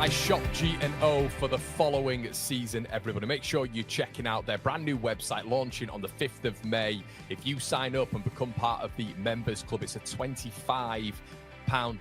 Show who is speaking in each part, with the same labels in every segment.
Speaker 1: by Shop G&O for the following season, everybody. Make sure you're checking out their brand new website launching on the 5th of May. If you sign up and become part of the members club, it's a £25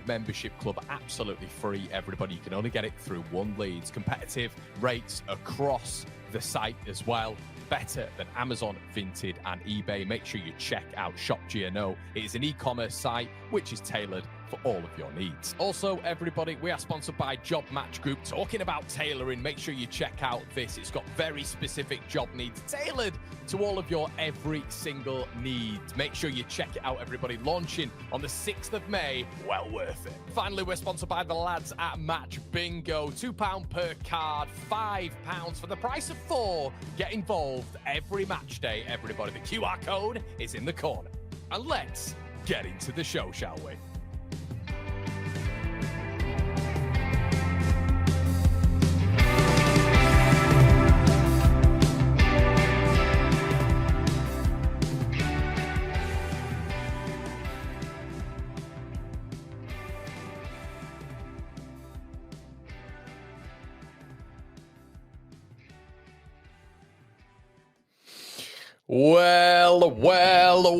Speaker 1: membership club, absolutely free, everybody. You can only get it through one Leeds. Competitive rates across the site as well. Better than Amazon, Vinted, and eBay. Make sure you check out Shop G&O. It is an e-commerce site which is tailored for all of your needs. Also, everybody, we are sponsored by Job Match Group. Talking about tailoring, make sure you check out this. It's got very specific job needs tailored to all of your every single need. Make sure you check it out, everybody. Launching on the 6th of May. Well worth it. Finally, we're sponsored by the lads at Match Bingo. £2 per card, £5 for the price of 4. Get involved every match day, everybody. The QR code is in the corner. And let's get into the show, shall we?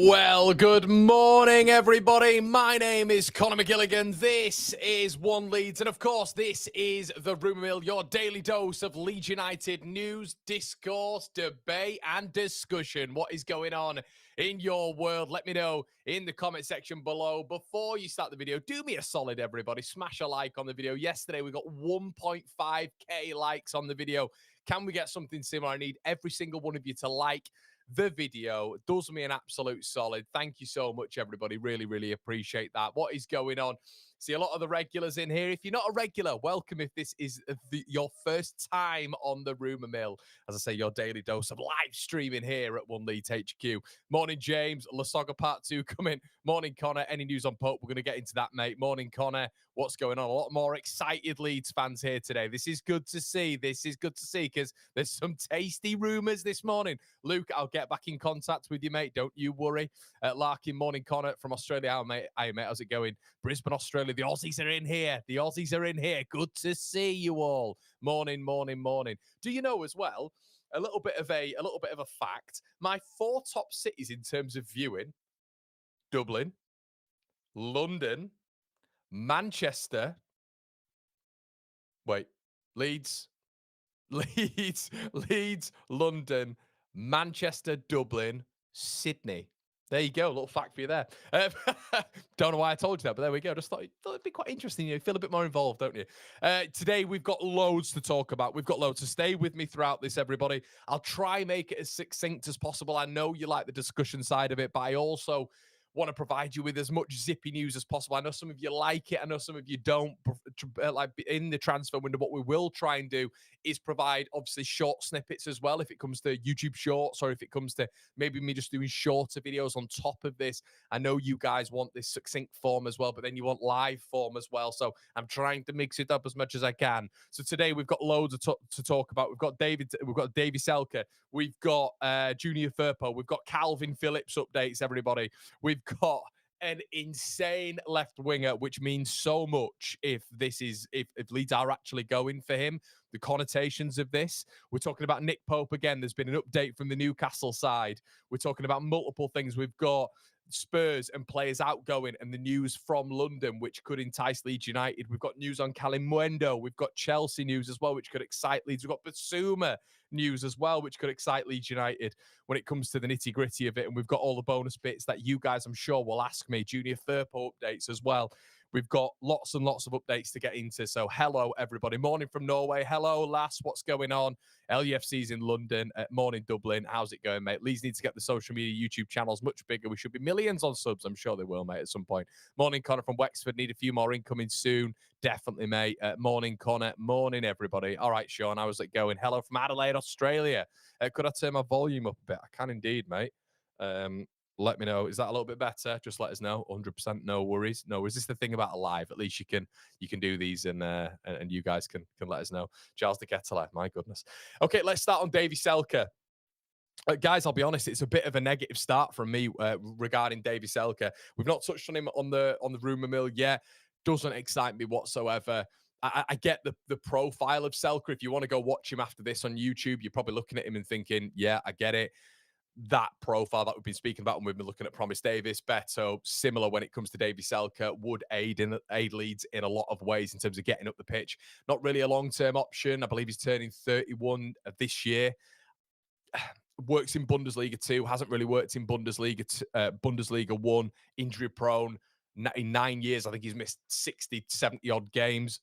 Speaker 1: Well, good morning, everybody. My name is Conor McGilligan. This is One Leeds, and of course, this is The Rumour Mill, your daily dose of Leeds United news, discourse, debate, and discussion. What is going on in your world? Let me know in the comment section below. Before you start the video, do me a solid, everybody. Smash a like on the video. Yesterday, we got 1.5k likes on the video. Can we get something similar? I need every single one of you to like the video. Does me an absolute solid. Thank you so much, everybody. Really, really appreciate that. What is going on? See a lot of the regulars in here. If you're not a regular, welcome. If this is your first time on the Rumour Mill, as I say, your daily dose of live streaming here at One Leeds HQ. Morning, James. Lasoga Part 2 coming. Morning, Connor. Any news on Pope? We're going to get into that, mate. Morning, Connor. What's going on? A lot more excited Leeds fans here today. This is good to see. This is good to see because there's some tasty rumours this morning. Luke, I'll get back in contact with you, mate. Don't you worry. Larkin, morning, Connor from Australia. Hi, mate. How's it going? Brisbane, Australia. The Aussies are in here. The Aussies are in here. Good to see you all. Morning, morning, morning. Do you know as well, a little bit of a fact? My 4 top cities in terms of viewing: Dublin, London, Manchester. Wait, Leeds, London, Manchester, Dublin, Sydney. There you go. A little fact for you there. Don't know why I told you that, but there we go. Just thought it'd be quite interesting. You feel a bit more involved, don't you? Today, we've got loads to talk about. We've got loads. So stay with me throughout this, everybody. I'll try and make it as succinct as possible. I know you like the discussion side of it, but I also want to provide you with as much zippy news as possible. I know some of you like it. I know some of you don't. Like in the transfer window, what we will try and do is provide, obviously, short snippets as well, if it comes to YouTube Shorts or if it comes to maybe me just doing shorter videos on top of this. I know you guys want this succinct form as well, but then you want live form as well. So I'm trying to mix it up as much as I can. So today we've got loads to talk about. We've got Davie Selke. We've got Junior Firpo. We've got Kalvin Phillips updates, everybody. We've got an insane left winger, which means so much if Leeds are actually going for him. The connotations of this. We're talking about Nick Pope again. There's been an update from the Newcastle side. We're talking about multiple things. We've got Spurs and players outgoing and the news from London, which could entice Leeds United. We've got news on Kalimuendo. We've got Chelsea news as well, which could excite Leeds. We've got Basuma news as well, which could excite Leeds United when it comes to the nitty-gritty of it. And we've got all the bonus bits that you guys, I'm sure, will ask me. Junior Firpo updates as well. We've got lots and lots of updates to get into. So hello, everybody. Morning from Norway. Hello, Lass. What's going on? LUFC's in London. Morning, Dublin. How's it going, mate? Leeds need to get the social media YouTube channels much bigger. We should be millions on subs. I'm sure they will, mate, at some point. Morning, Connor from Wexford. Need a few more incoming soon. Definitely, mate. Morning, Connor. Morning, everybody. All right, Sean. How's it going? Hello from Adelaide, Australia. Could I turn my volume up a bit? I can indeed, mate. Let me know. Is that a little bit better? Just let us know. 100%. No worries. No worries. This is the thing about a live. At least you can do these and you guys can let us know. Charles de Ketelaar. My goodness. Okay, let's start on Davie Selke. Guys, I'll be honest, it's a bit of a negative start from me regarding Davie Selke. We've not touched on him on the Rumour Mill yet. Doesn't excite me whatsoever. I get the profile of Selke. If you want to go watch him after this on YouTube, you're probably looking at him and thinking, yeah, I get it. That profile that we've been speaking about when we've been looking at Promise Davis, Beto, similar when it comes to Davie Selke, would aid Leeds in a lot of ways in terms of getting up the pitch. Not really a long-term option. I believe he's turning 31 this year. Works in Bundesliga 2, hasn't really worked in Bundesliga 1, injury prone. In 9 years, I think he's missed 60, 70 odd games.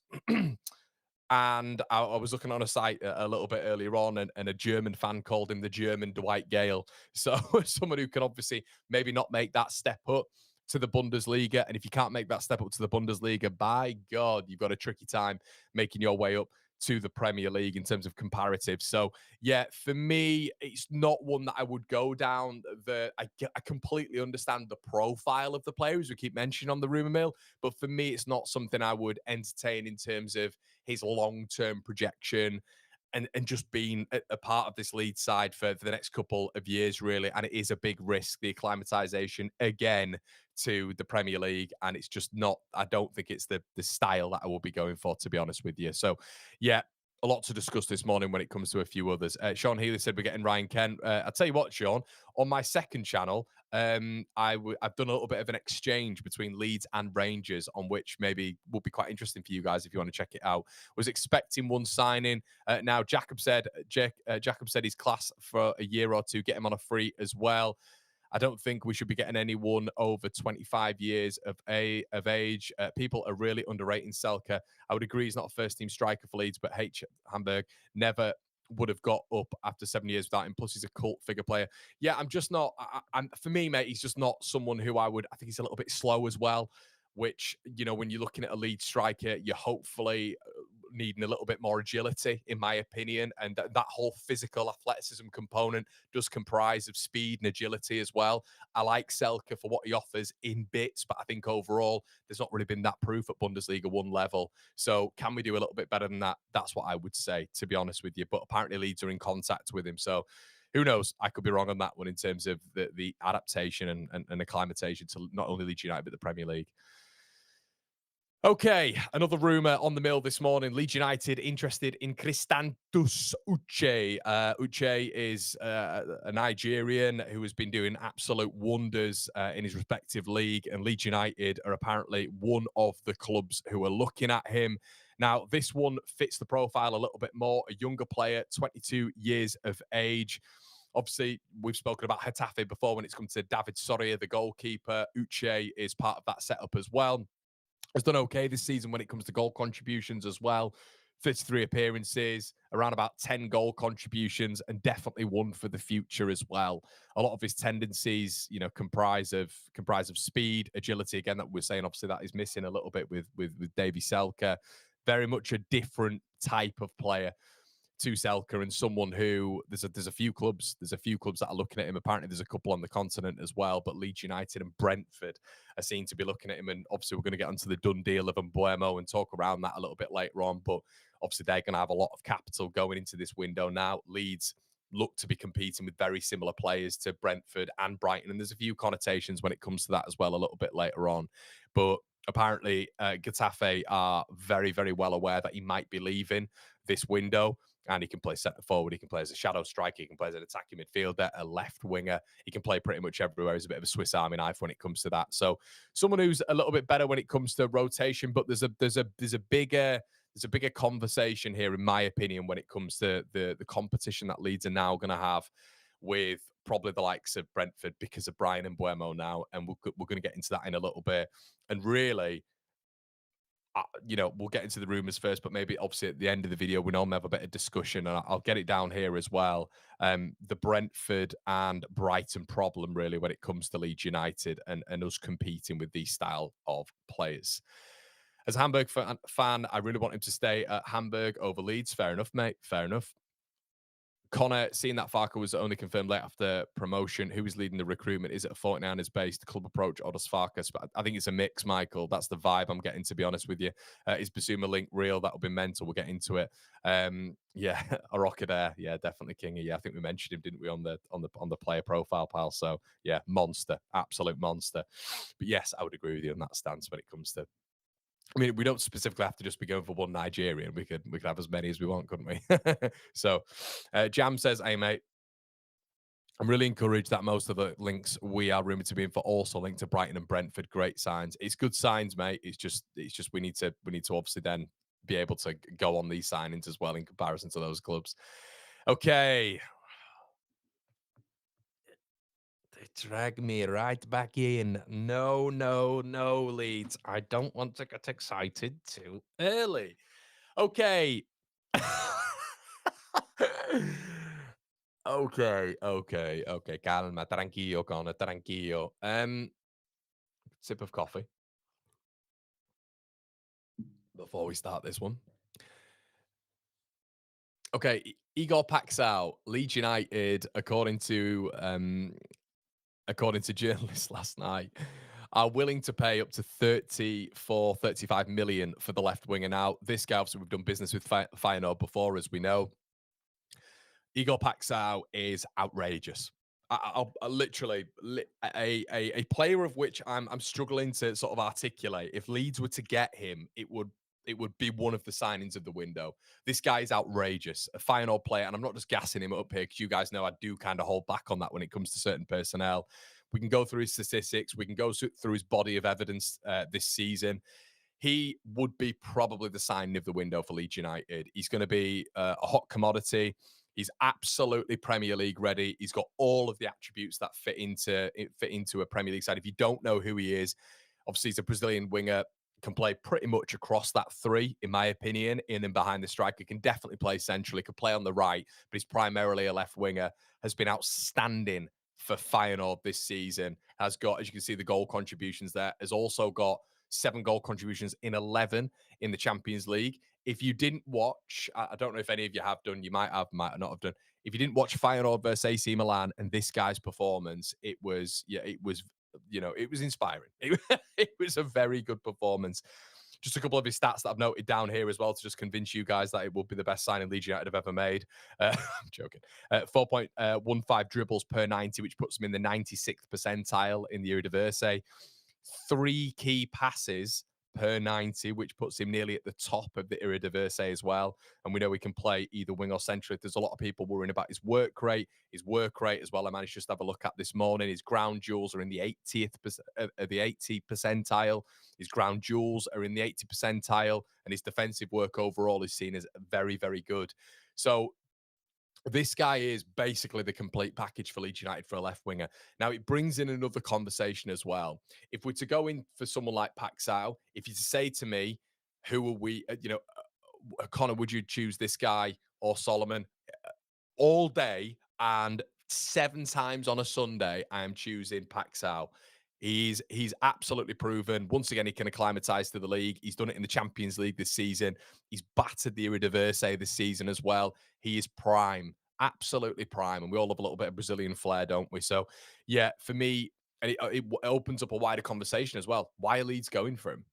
Speaker 1: And I was looking on a site a little bit earlier on, and a German fan called him the German Dwight Gale. So someone who can obviously maybe not make that step up to the Bundesliga. And if you can't make that step up to the Bundesliga, by God, you've got a tricky time making your way up to the Premier League in terms of comparative. So yeah, for me, it's not one that I would go down. I completely understand the profile of the players we keep mentioning on the rumor mill, but for me, it's not something I would entertain in terms of his long-term projection and just being a part of this lead side for the next couple of years, really. And it is a big risk, the acclimatization again to the Premier League. And it's just not, I don't think it's the style that I will be going for, to be honest with you. So, yeah, a lot to discuss this morning when it comes to a few others. Sean Healy said we're getting Ryan Kent. I'll tell you what, Sean, on my second channel, I've done a little bit of an exchange between Leeds and Rangers, on which maybe will be quite interesting for you guys if you want to check it out. Was expecting one signing. Now Jacob said he's class for a year or two, get him on a free as well. I don't think we should be getting anyone over 25 years of age. People are really underrating Selke. I would agree he's not a first-team striker for Leeds, but H. Hamburg never would have got up after 7 years without him. Plus, he's a cult figure player. Yeah, I'm just not. For me, mate, he's just not someone who I think he's a little bit slow as well. Which, you know, when you're looking at a lead striker, you're hopefully needing a little bit more agility, in my opinion. And that whole physical athleticism component does comprise of speed and agility as well. I like Selke for what he offers in bits, but I think overall, there's not really been that proof at Bundesliga 1 level. So can we do a little bit better than that? That's what I would say, to be honest with you. But apparently Leeds are in contact with him. So who knows? I could be wrong on that one in terms of the adaptation and acclimatation to not only Leeds United, but the Premier League. Okay, another rumour on the mill this morning. Leeds United interested in Christantus Uche. Uche is a Nigerian who has been doing absolute wonders in his respective league, and Leeds United are apparently one of the clubs who are looking at him. Now, this one fits the profile a little bit more. A younger player, 22 years of age. Obviously, we've spoken about Getafe before when it's come to David Soria, the goalkeeper. Uche is part of that setup as well. Has done okay this season when it comes to goal contributions as well. 33 appearances, around about 10 goal contributions, and definitely one for the future as well. A lot of his tendencies, you know, comprise of speed, agility. Again, that we're saying obviously that is missing a little bit with Davie Selke. Very much a different type of player to Selke, and someone who there's a few clubs that are looking at him. Apparently there's a couple on the continent as well, but Leeds United and Brentford are seen to be looking at him. And obviously we're going to get onto the done deal of Mbuemo and talk around that a little bit later on, but obviously they're going to have a lot of capital going into this window now. Leeds look to be competing with very similar players to Brentford and Brighton, and there's a few connotations when it comes to that as well a little bit later on. But apparently Getafe are very, very well aware that he might be leaving this window. And he can play centre forward. He can play as a shadow striker. He can play as an attacking midfielder, a left winger. He can play pretty much everywhere. He's a bit of a Swiss Army knife when it comes to that. So someone who's a little bit better when it comes to rotation. But there's a bigger conversation here, in my opinion, when it comes to the competition that Leeds are now going to have with probably the likes of Brentford because of Brian and Mbuemo now. And we're going to get into that in a little bit. And really, you know, we'll get into the rumours first, but maybe obviously at the end of the video, we normally have a bit of discussion, and I'll get it down here as well. The Brentford and Brighton problem, really, when it comes to Leeds United and us competing with these style of players. As a Hamburg fan, I really want him to stay at Hamburg over Leeds. Fair enough, mate. Fair enough. Connor, seeing that Farke was only confirmed late after promotion, who is leading the recruitment? Is it a 49ers based club approach or does Farke? But I think it's a mix, Michael. That's the vibe I'm getting, to be honest with you. Is Basuma link real? That'll be mental. We'll get into it. Yeah, Arokadair. Yeah, definitely Kingy. Yeah, I think we mentioned him, didn't we, on the player profile, pal? So yeah, monster, absolute monster. But yes, I would agree with you on that stance when it comes to I mean, we don't specifically have to just be going for one Nigerian. We could have as many as we want, couldn't we? So, Jam says, "Hey mate, I'm really encouraged that most of the links we are rumored to be in for also linked to Brighton and Brentford. Great signs. It's good signs, mate. It's just we need to obviously then be able to go on these signings as well in comparison to those clubs. Okay, they drag me right back in. No, no, no, Leeds. I don't want to get excited too early. Okay. Okay. Calma, tranquillo, Connor, tranquillo. Sip of coffee before we start this one. Okay, Igor Paixao, Leeds United, according to journalists last night, are willing to pay up to 34, 35 million for the left winger. Now, this guy, obviously, we've done business with Feyenoord before, as we know. Igor Paixao is outrageous. I literally a player of which I'm struggling to sort of articulate. If Leeds were to get him, it would be one of the signings of the window. This guy is outrageous, a Feyenoord player, and I'm not just gassing him up here because you guys know I do kind of hold back on that when it comes to certain personnel. We can go through his statistics, we can go through his body of evidence this season. He would be probably the signing of the window for Leeds United. He's going to be a hot commodity. He's absolutely Premier League ready. He's got all of the attributes that fit into a Premier League side. If you don't know who he is, obviously he's a Brazilian winger, can play pretty much across that three, in my opinion, in and behind the striker. Can definitely play centrally, could play on the right, but he's primarily a left winger. Has been outstanding for Feyenoord this season. Has got, as you can see, the goal contributions there. Has also got 7 goal contributions in 11 in the Champions League. If you didn't watch, I don't know if any of you have done, you might have, might not have done. If you didn't watch Feyenoord versus AC Milan and this guy's performance, it was inspiring. It was a very good performance. Just a couple of his stats that I've noted down here as well to just convince you guys that it will be the best signing Leeds United have ever made. I'm joking. 4.15 dribbles per 90, which puts him in the 96th percentile in the Eredivisie. 3 key passes per 90, which puts him nearly at the top of the Eredivisie as well. And we know he can play either wing or central. There's a lot of people worrying about his work rate. His work rate as well, I managed just to have a look at this morning. His ground duels are in the 80th percentile. His ground duels are in the 80th percentile, and his defensive work overall is seen as very, very good. So this guy is basically the complete package for Leeds United for a left winger. Now, it brings in another conversation as well. If we're to go in for someone like Paxao, if you to say to me, who are we, Connor, would you choose this guy or Solomon? All day and 7 times on a Sunday, I am choosing Paxao. He's absolutely proven. Once again, he can acclimatise to the league. He's done it in the Champions League this season. He's battered the Eredivisie this season as well. He is prime, absolutely prime. And we all love a little bit of Brazilian flair, don't we? So, yeah, for me, and it opens up a wider conversation as well. Why are Leeds going for him?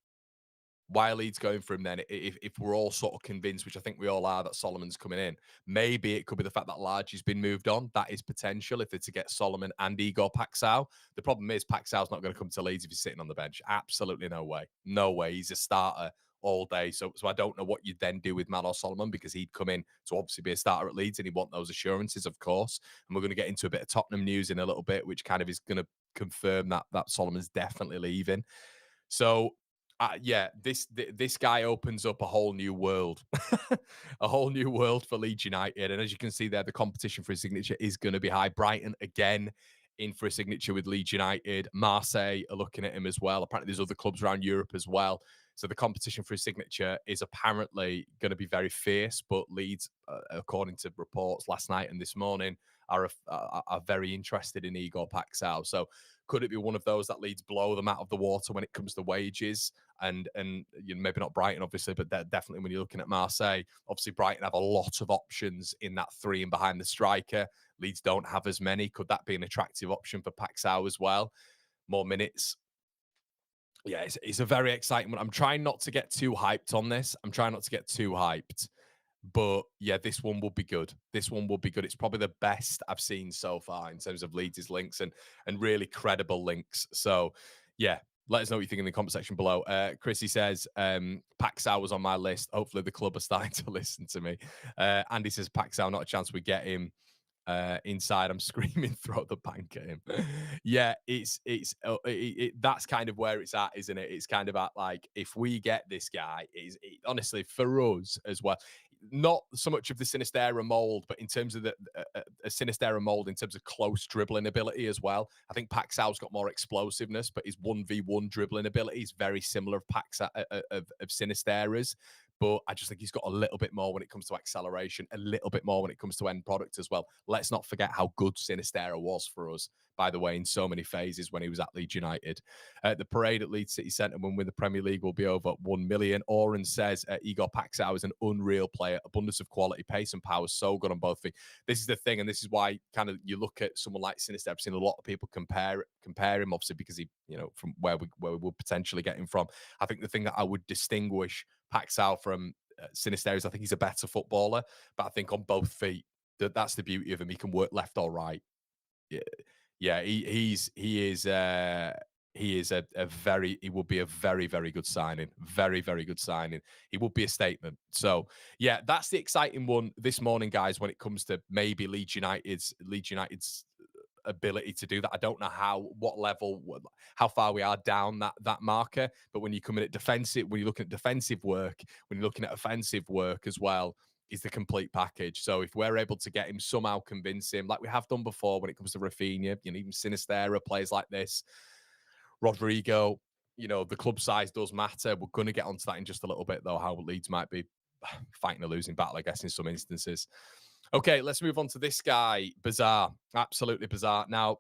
Speaker 1: Why are Leeds going for him then? If we're all sort of convinced, which I think we all are, that Solomon's coming in, maybe it could be the fact that Largy's been moved on. That is potential if they're to get Solomon and Igor Paxao. The problem is Paxao's not going to come to Leeds if he's sitting on the bench. Absolutely no way. No way. He's a starter all day. So I don't know what you'd then do with Manor Solomon because he'd come in to obviously be a starter at Leeds and he'd want those assurances, of course. And we're going to get into a bit of Tottenham news in a little bit, which kind of is going to confirm that Solomon's definitely leaving. So this guy opens up a whole new world, a whole new world for Leeds United. And as you can see there, the competition for his signature is going to be high. Brighton again in for a signature with Leeds United. Marseille are looking at him as well. Apparently, there's other clubs around Europe as well. So the competition for his signature is apparently going to be very fierce. But Leeds, according to reports last night and this morning, are very interested in Igor Paxao. So could it be one of those that Leeds blow them out of the water when it comes to wages? And maybe not Brighton, obviously, but definitely when you're looking at Marseille, obviously Brighton have a lot of options in that 3 and behind the striker. Leeds don't have as many. Could that be an attractive option for Paxao as well? More minutes. Yeah, it's a very exciting one. I'm trying not to get too hyped on this. I'm trying not to get too hyped. But yeah, this one will be good. This one will be good. It's probably the best I've seen so far in terms of Leeds' links and really credible links. So yeah, Let us know what you think in the comment section below. Chrissy says, Paixao was on my list. Hopefully the club are starting to listen to me. Andy says, Paixao, not a chance we get him. Inside, I'm screaming, throw the bank at him. Yeah, that's kind of where it's at, isn't it? It's kind of at like, if we get this guy, honestly for us as well, not so much of the Sinistera mold, but in terms of the a Sinistera mold in terms of close dribbling ability as well. I think Paxao's got more explosiveness, but his 1v1 dribbling ability is very similar of Sinistera's. But I just think he's got a little bit more when it comes to acceleration, a little bit more when it comes to end product as well. Let's not forget how good Sinistera was for us, by the way, in so many phases when he was at Leeds United. The parade at Leeds City Centre when we win the Premier League will be over 1 million. Oren says Igor Paixao is an unreal player, abundance of quality, pace and power, so good on both feet. This is the thing, and this is why kind of you look at someone like Sinistera. I've seen a lot of people compare him, obviously, because he, from where we would potentially get him from. I think the thing that I would distinguish Paixao from Sinistera is I think he's a better footballer, but I think on both feet, that's the beauty of him. He can work left or right. Yeah, he would be a very, very good signing. Very, very good signing. He would be a statement. So yeah, that's the exciting one this morning, guys, when it comes to maybe Leeds United's ability to do that. I don't know what level, how far we are down that marker, but when you come in at defensive, when you're looking at defensive work, when you're looking at offensive work as well, is the complete package. So if we're able to get him, somehow convince him, like we have done before when it comes to Rafinha, even Sinistera, players like this, Rodrigo, the club size does matter. We're going to get onto that in just a little bit, though, how Leeds might be fighting a losing battle, I guess, in some instances. Okay, let's move on to this guy. Bizarre. Absolutely bizarre. Now,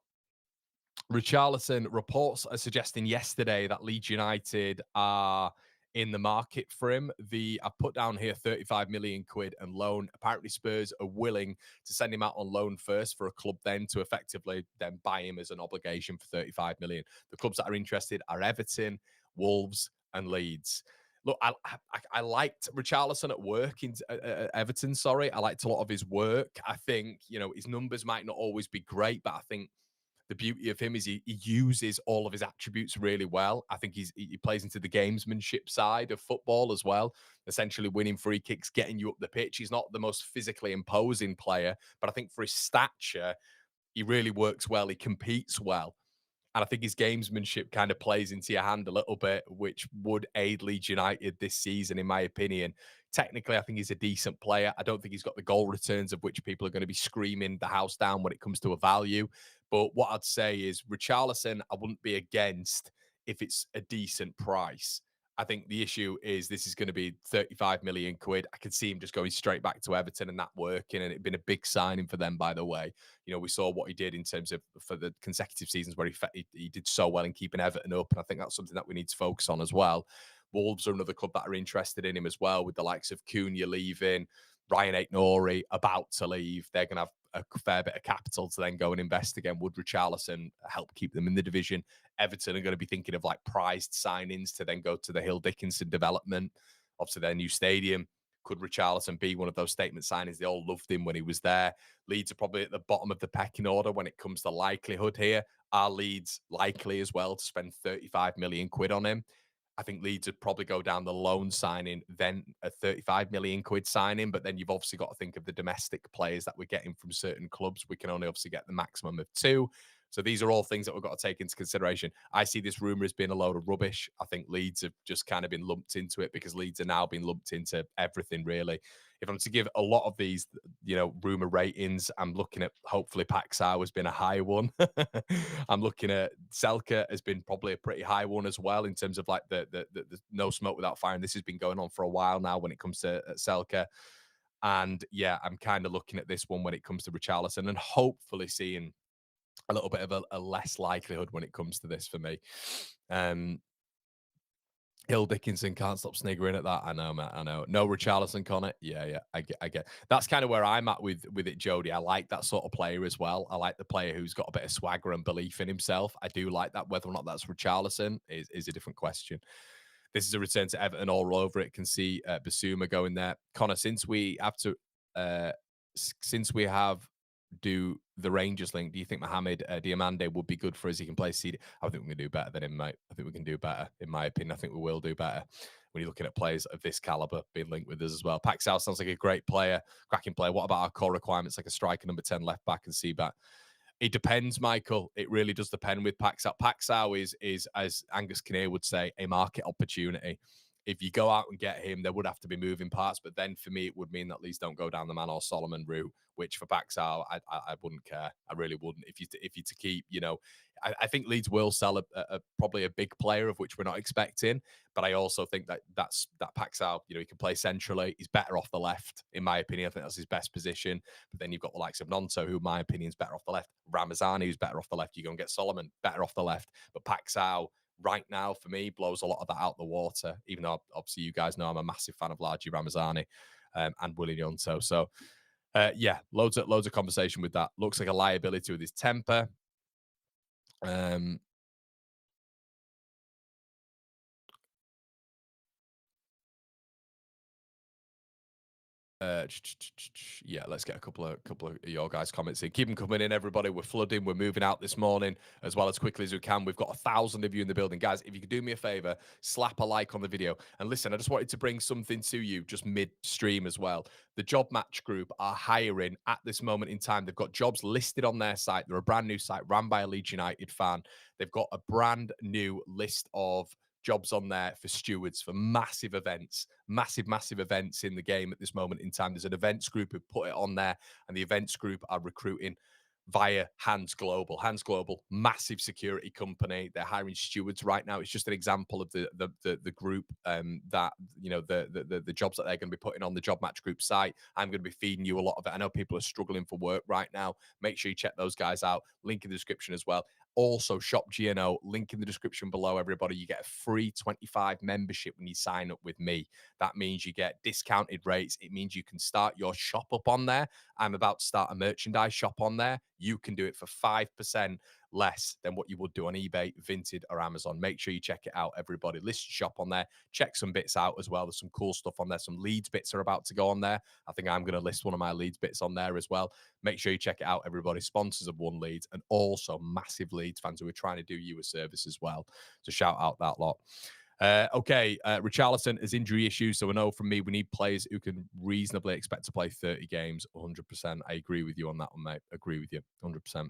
Speaker 1: Richarlison, reports are suggesting yesterday that Leeds United are in the market for him. I put down here 35 million quid and loan. Apparently Spurs are willing to send him out on loan first for a club then to effectively then buy him as an obligation for 35 million. The clubs that are interested are Everton, Wolves and Leeds. Look, I liked Richarlison at work in Everton. Sorry, I liked a lot of his work. I think his numbers might not always be great, but I think the beauty of him is he uses all of his attributes really well. I think he plays into the gamesmanship side of football as well, essentially winning free kicks, getting you up the pitch. He's not the most physically imposing player, but I think for his stature, he really works well. He competes well. And I think his gamesmanship kind of plays into your hand a little bit, which would aid Leeds United this season, in my opinion. Technically, I think he's a decent player. I don't think he's got the goal returns of which people are going to be screaming the house down when it comes to a value. But what I'd say is Richarlison, I wouldn't be against if it's a decent price. I think the issue is this is going to be 35 million quid. I could see him just going straight back to Everton and that working. And it'd been a big signing for them, by the way. We saw what he did in terms of for the consecutive seasons where he did so well in keeping Everton up. And I think that's something that we need to focus on as well. Wolves are another club that are interested in him as well, with the likes of Cunha leaving, Ryan Aït-Nouri about to leave. They're going to have a fair bit of capital to then go and invest again. Would Richarlison help keep them in the division? Everton are going to be thinking of like prized signings to then go to the Hill Dickinson development, obviously their new stadium. Could Richarlison be one of those statement signings? They all loved him when he was there. Leeds are probably at the bottom of the pecking order when it comes to likelihood here. Are Leeds likely as well to spend 35 million quid on him? I think Leeds would probably go down the loan signing, then a 35 million quid signing. But then you've obviously got to think of the domestic players that we're getting from certain clubs. We can only obviously get the maximum of 2. So these are all things that we've got to take into consideration. I see this rumor as being a load of rubbish. I think Leeds have just kind of been lumped into it because Leeds are now being lumped into everything, really. If I'm to give a lot of these, rumor ratings, I'm looking at hopefully Paixao has been a high one. I'm looking at Selke has been probably a pretty high one as well in terms of like the no smoke without fire. And this has been going on for a while now when it comes to Selke. And yeah, I'm kind of looking at this one when it comes to Richarlison and hopefully seeing a little bit of a less likelihood when it comes to this for me. Hill Dickinson can't stop sniggering at that. I know, Matt. I know. No Richarlison, Connor. Yeah. I get. That's kind of where I'm at with it, Jody. I like that sort of player as well. I like the player who's got a bit of swagger and belief in himself. I do like that. Whether or not that's Richarlison is a different question. This is a return to Everton all over it. Can see Basuma going there. Connor, since we have do the Rangers link. Do you think Mohamed Diamande would be good for us? He can play CD. I think we can do better than him, mate. I think we can do better, in my opinion. I think we will do better when you're looking at players of this caliber being linked with us as well. Paixao sounds like a great player, cracking player. What about our core requirements, like a striker, number 10, left back, and C back? It depends, Michael. It really does depend with Paixao. Paixao is, as Angus Kinnear would say, a market opportunity. If you go out and get him, there would have to be moving parts. But then for me, it would mean that Leeds don't go down the Man or Solomon route, which for Paixao, I wouldn't care. I really wouldn't. If you to keep, I think Leeds will sell probably a big player of which we're not expecting. But I also think that Paixao, he can play centrally. He's better off the left, in my opinion. I think that's his best position. But then you've got the likes of Nonto, who, in my opinion, is better off the left. Ramazani, who's better off the left. You go and get Solomon, better off the left. But Paixao, right now, for me, blows a lot of that out the water, even though obviously you guys know I'm a massive fan of Largi Ramazani and Willie Nonto. So, yeah, loads of conversation with that. Looks like a liability with his temper. Yeah, let's get a couple of your guys' comments in. Keep them coming in, everybody. We're flooding. We're moving out this morning as well as quickly as we can. We've got 1,000 of you in the building, guys. If you could do me a favor, slap a like on the video. And listen, I just wanted to bring something to you just mid-stream as well. The Job Match Group are hiring at this moment in time. They've got jobs listed on their site. They're a brand new site run by a Leeds United fan. They've got a brand new list of jobs on there for stewards for massive events in the game at this moment in time. There's an events group who put it on there, and the events group are recruiting via Hands Global. Hands Global, massive security company. They're hiring stewards right now. It's just an example of the group that the jobs that they're going to be putting on the Job Match Group site. I'm going to be feeding you a lot of it. I know people are struggling for work right now. Make sure you check those guys out. Link in the description as well. Also, Shop GNO, link in the description below, everybody. You get a free 25 membership when you sign up with me. That means you get discounted rates. It means you can start your shop up on there. I'm about to start a merchandise shop on there. You can do it for 5% less than what you would do on eBay, Vinted, or Amazon. Make sure you check it out, everybody. List your shop on there. Check some bits out as well. There's some cool stuff on there. Some Leeds bits are about to go on there. I think I'm going to list one of my Leeds bits on there as well. Make sure you check it out, everybody. Sponsors of One Leeds and also massive Leeds fans who are trying to do you a service as well. So shout out that lot. Okay, Richarlison has injury issues, so I know from me we need players who can reasonably expect to play 30 games. 100%. I agree with you on that one, mate. Agree with you 100%.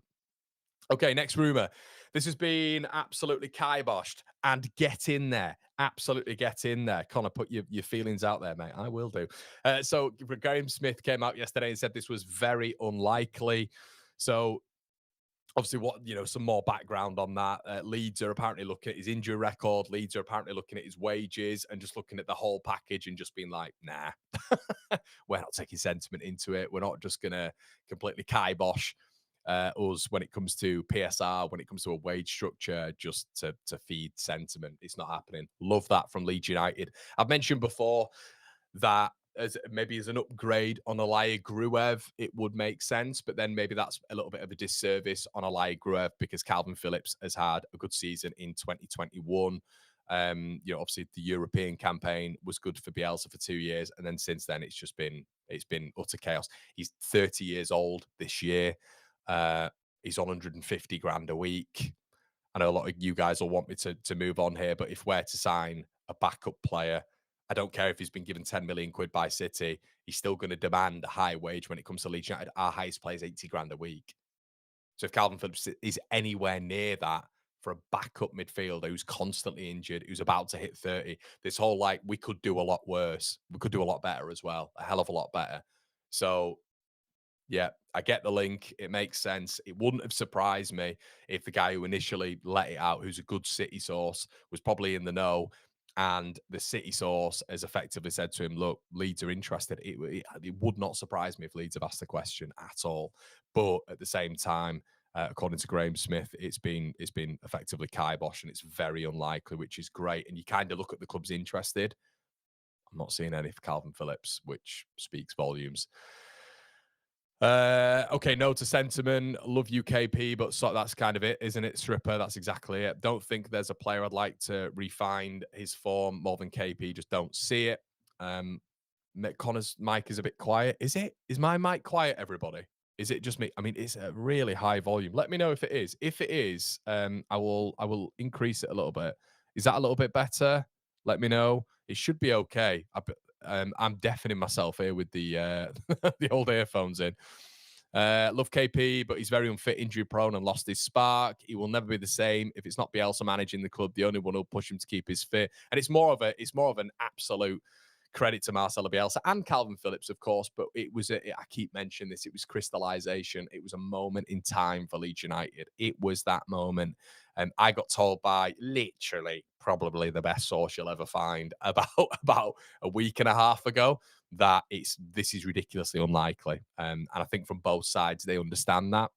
Speaker 1: Okay, next rumor. This has been absolutely kiboshed, and get in there. Absolutely get in there. Connor, put your feelings out there, mate. I will do. So Graham Smith came out yesterday and said this was very unlikely. So obviously, some more background on that. Leeds are apparently looking at his injury record. Leeds are apparently looking at his wages and just looking at the whole package and just being like, nah, we're not taking sentiment into it. We're not just going to completely kibosh us when it comes to PSR, when it comes to a wage structure, just to feed sentiment. It's not happening. Love that from Leeds United. I've mentioned before that as an upgrade on Elia Gruev, it would make sense, but then maybe that's a little bit of a disservice on Elia Gruev because Kalvin Phillips has had a good season in 2021. Obviously the European campaign was good for Bielsa for 2 years, and then since then it's been utter chaos. He's 30 years old this year. He's on 150 grand a week. I know a lot of you guys will want me to move on here, but if we're to sign a backup player, I don't care if he's been given 10 million quid by City, he's still going to demand a high wage when it comes to Leeds United. Our highest player is 80 grand a week. So if Kalvin Phillips is anywhere near that for a backup midfielder who's constantly injured, who's about to hit 30, this whole we could do a lot worse. We could do a lot better as well, a hell of a lot better. So yeah, I get the link. It makes sense. It wouldn't have surprised me if the guy who initially let it out, who's a good City source, was probably in the know. And the City source has effectively said to him, look, Leeds are interested. It would not surprise me if Leeds have asked the question at all. But at the same time, according to Graham Smith, it's been effectively kibosh, and it's very unlikely, which is great. And you kind of look at the clubs interested. I'm not seeing any for Kalvin Phillips, which speaks volumes. Okay, no to sentiment. Love UKP, but that's kind of it, isn't it, Stripper? That's exactly it. Don't think there's a player I'd like to refine his form more than KP. Just don't see it. Connor's mic is a bit quiet. Is it? Is my mic quiet, everybody? Is it just me? I mean, it's a really high volume. Let me know if it is. If it is, I will increase it a little bit. Is that a little bit better? Let me know. It should be okay. I'm deafening myself here with the the old earphones in. Love KP, but he's very unfit, injury prone, and lost his spark. He will never be the same if it's not Bielsa managing the club. The only one who'll push him to keep his fit, and it's more of an absolute credit to Marcelo Bielsa and Kalvin Phillips, of course. But I keep mentioning this. It was crystallization. It was a moment in time for Leeds United. It was that moment. And I got told by literally probably the best source you'll ever find about a week and a half ago that this is ridiculously unlikely. And I think from both sides, they understand that.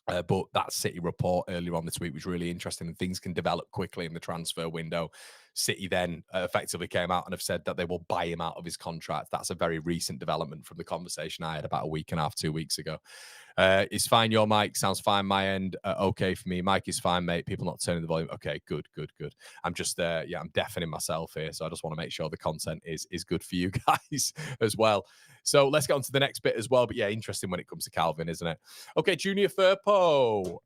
Speaker 1: But that City report earlier on this week was really interesting, and things can develop quickly in the transfer window. City then effectively came out and have said that they will buy him out of his contract. That's a very recent development from the conversation I had about a week and a half, 2 weeks ago. It's fine. Your mic sounds fine. My end, okay for me. Mike is fine, mate. People not turning the volume. Okay, good. I'm just, I'm deafening myself here, so I just want to make sure the content is good for you guys as well. So let's get on to the next bit as well. But yeah, interesting when it comes to Kalvin, isn't it? Okay, Junior Firpo.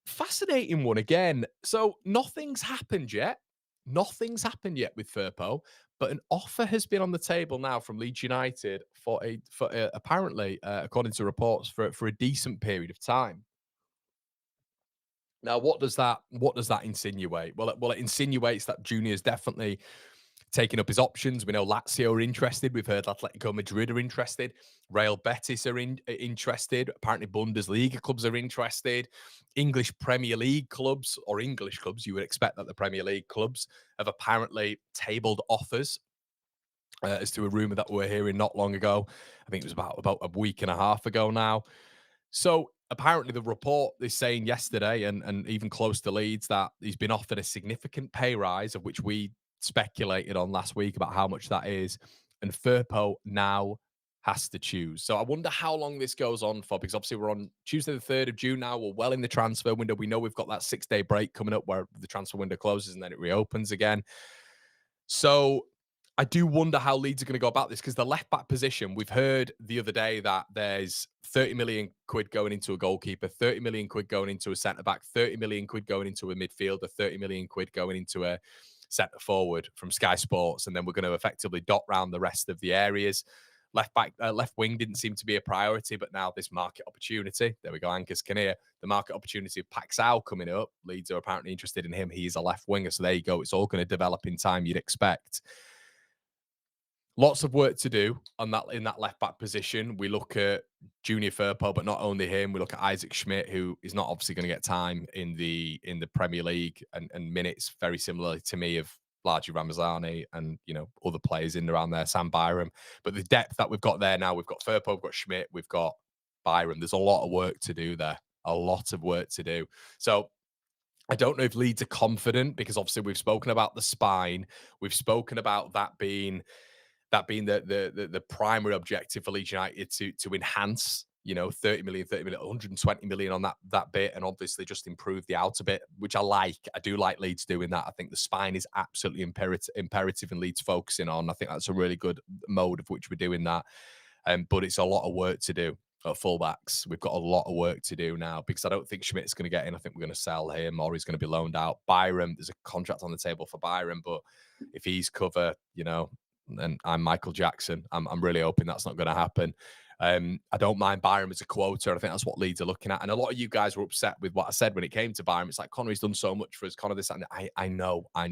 Speaker 1: Fascinating one again. So nothing's happened yet. Nothing's happened yet with Firpo, but an offer has been on the table now from Leeds United for apparently, according to reports, for a decent period of time. Now, what does that insinuate? Well, it insinuates that Junior's definitely taking up his options. We know Lazio are interested. We've heard Atletico Madrid are interested. Real Betis are interested. Apparently, Bundesliga clubs are interested. English Premier League clubs, or English clubs, you would expect that the Premier League clubs have apparently tabled offers. As to a rumor that we're hearing not long ago. I think it was about a week and a half ago now. So apparently the report is saying yesterday and even close to Leeds that he's been offered a significant pay rise, of which we speculated on last week about how much that is. And Firpo now has to choose. So I wonder how long this goes on for, because obviously we're on Tuesday the 3rd of June now. We're well in the transfer window. We know we've got that 6-day break coming up where the transfer window closes and then it reopens again. So I do wonder how Leeds are going to go about this, because the left back position, we've heard the other day that there's 30 million quid going into a goalkeeper, 30 million quid going into a centre back, 30 million quid going into a midfielder, 30 million quid going into a centre forward from Sky Sports. And then we're going to effectively dot round the rest of the areas. Left back, left wing didn't seem to be a priority, but now this market opportunity, there we go, Angus Kinnear, the market opportunity of Paixao coming up. Leeds are apparently interested in him. He's a left winger, so there you go. It's all going to develop in time, you'd expect. Lots of work to do on that in that left back position. We look at Junior Firpo, but not only him. We look at Isaac Schmidt, who is not obviously going to get time in the Premier League and minutes, very similarly to me, of largely Ramazani and other players in around there, Sam Byram. But the depth that we've got there now, we've got Firpo, we've got Schmidt, we've got Byram. There's a lot of work to do there. A lot of work to do. So I don't know if Leeds are confident, because obviously we've spoken about the spine. We've spoken about that being the primary objective for Leeds United to enhance, 30 million, 120 million on that bit, and obviously just improve the outer bit, which I like. I do like Leeds doing that. I think the spine is absolutely imperative and Leeds focusing on. I think that's a really good mode of which we're doing that. But it's a lot of work to do at fullbacks. We've got a lot of work to do now, because I don't think Schmidt's going to get in. I think we're going to sell him, or he's going to be loaned out. Byram, there's a contract on the table for Byram, but if he's cover, and I'm Michael Jackson, I'm really hoping that's not going to happen. I don't mind Byram as a quota. I think that's what Leeds are looking at. And a lot of you guys were upset with what I said when it came to Byram. It's like, Connor's done so much for us. Connor, this, and I know. I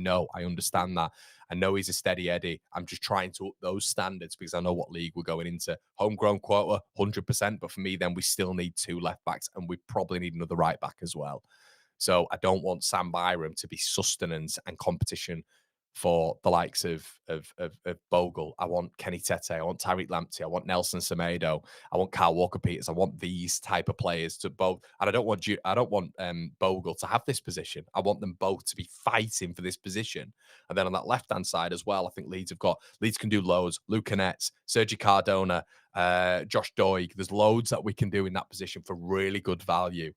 Speaker 1: understand that. I know he's a steady Eddie. I'm just trying to up those standards, because I know what league we're going into. Homegrown quota, 100%. But for me, then we still need 2 left backs, and we probably need another right back as well. So I don't want Sam Byram to be sustenance and competition for the likes of Bogle. I want Kenny Tete. I want Tariq Lamptey. I want Nelson Semedo. I want Kyle Walker-Peters. I want these type of players to both. And I don't want Bogle to have this position. I want them both to be fighting for this position. And then on that left-hand side as well, I think Leeds can do loads. Luke Netz, Sergi Cardona, Josh Doig. There's loads that we can do in that position for really good value.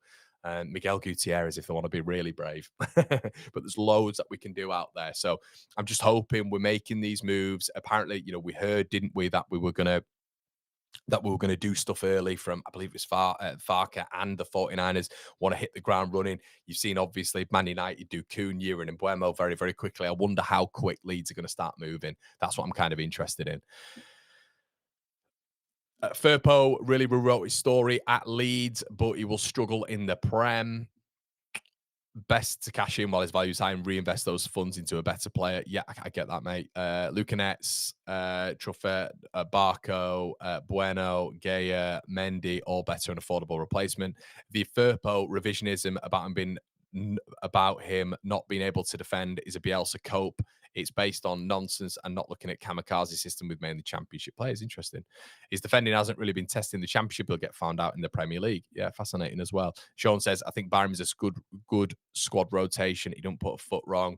Speaker 1: Miguel Gutierrez, if they want to be really brave. But there's loads that we can do out there. So I'm just hoping we're making these moves. Apparently, we heard, didn't we, that we were going to that we were going to do stuff early from, I believe it was Farke and the 49ers want to hit the ground running. You've seen, obviously, Man United do Cunha and Mbuemo very, very quickly. I wonder how quick Leeds are going to start moving. That's what I'm kind of interested in. Firpo really rewrote his story at Leeds, but he will struggle in the Prem. Best to cash in while his value's high and reinvest those funds into a better player. Yeah, I get that, mate. Lucanets, Truffet, Barco, Bueno, Gaya, Mendy, all better and affordable replacement. The Firpo revisionism about him not being able to defend is a Bielsa cope. It's based on nonsense and not looking at kamikaze system with mainly championship players. Interesting. His defending hasn't really been tested in the championship. He'll get found out in the Premier League. Yeah, fascinating as well. Sean says, I think Byram's a good squad rotation. He don't put a foot wrong.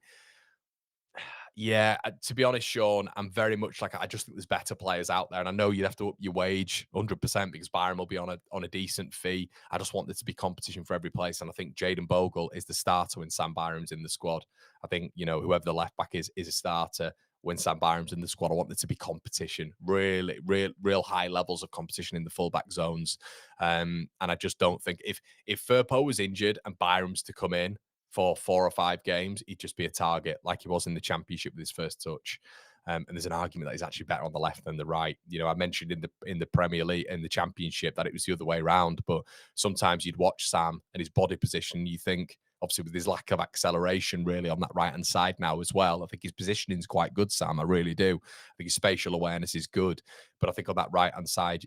Speaker 1: Yeah, to be honest, Sean, I'm very much like, I just think there's better players out there. And I know you'd have to up your wage 100% because Byram will be on a decent fee. I just want there to be competition for every place. And I think Jayden Bogle is the starter when Sam Byram's in the squad. I think, whoever the left back is a starter when Sam Byram's in the squad. I want there to be competition, really, real high levels of competition in the fullback zones. And I just don't think if Firpo was injured and Byram's to come in for 4 or 5 games, he'd just be a target like he was in the championship with his first touch. And there's an argument that he's actually better on the left than the right. I mentioned in the Premier League, in the championship, that it was the other way around. But sometimes you'd watch Sam and his body position, and you think, obviously with his lack of acceleration really on that right-hand side now as well, I think his positioning is quite good, Sam. I really do. I think his spatial awareness is good. But I think on that right-hand side,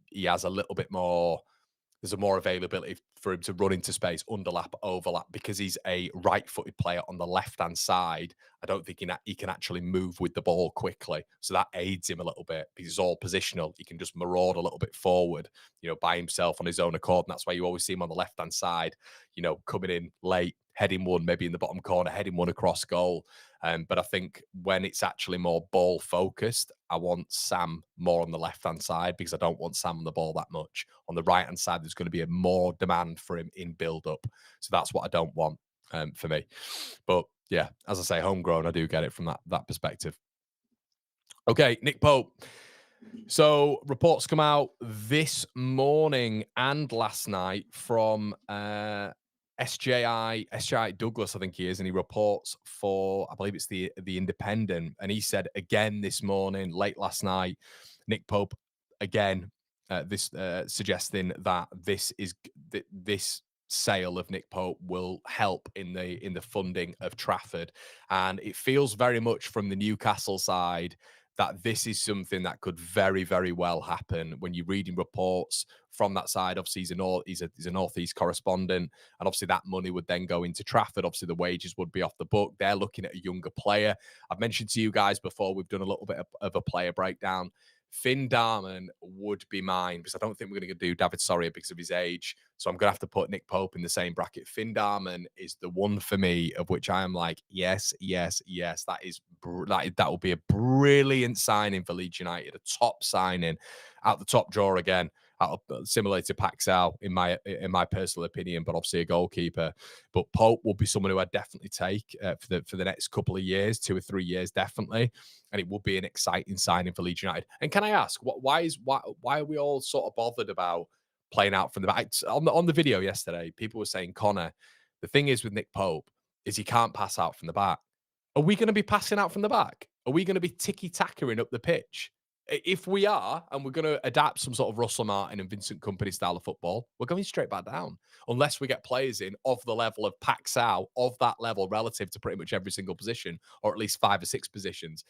Speaker 1: he has a little bit more, there's a more availability for him to run into space, underlap, overlap, because he's a right-footed player on the left-hand side. I don't think he can actually move with the ball quickly. So that aids him a little bit because it's all positional. He can just maraude a little bit forward, by himself on his own accord. And that's why you always see him on the left-hand side, coming in late, heading one, maybe in the bottom corner, heading one across goal. But I think when it's actually more ball focused, I want Sam more on the left-hand side because I don't want Sam on the ball that much. On the right-hand side, there's going to be a more demand for him in build-up. So that's what I don't want for me. But yeah, as I say, homegrown, I do get it from that perspective. Okay, Nick Pope. So reports come out this morning and last night from SJI Douglas, I think he is, and he reports for, I believe it's the Independent, and he said again this morning, late last night, Nick Pope again, suggesting that this sale of Nick Pope will help in the funding of Trafford, and it feels very much from the Newcastle side that this is something that could very, very well happen. When you're reading reports from that side, obviously he's a Northeast correspondent, and obviously that money would then go into Trafford. Obviously the wages would be off the book. They're looking at a younger player. I've mentioned to you guys before, we've done a little bit of a player breakdown. Finn Darman would be mine because I don't think we're going to do David Soria because of his age. So I'm going to have to put Nick Pope in the same bracket. Finn Darman is the one for me of which I am like, yes. That will be a brilliant signing for Leeds United, a top signing out the top drawer again. Similar to Paixao in my personal opinion, but obviously a goalkeeper. But Pope will be someone who I'd definitely take for the next couple of years, 2 or 3 years, definitely. And it would be an exciting signing for Leeds United. And can I ask, why are we all sort of bothered about playing out from the back? On the video yesterday, people were saying, Connor, the thing is with Nick Pope is he can't pass out from the back. Are we going to be passing out from the back? Are we going to be ticky-tackering up the pitch? If we are, and we're going to adapt some sort of Russell Martin and Vincent Kompany style of football, we're going straight back down. Unless we get players in of the level of Paixao, of that level relative to pretty much every single position, or at least 5 or 6 positions.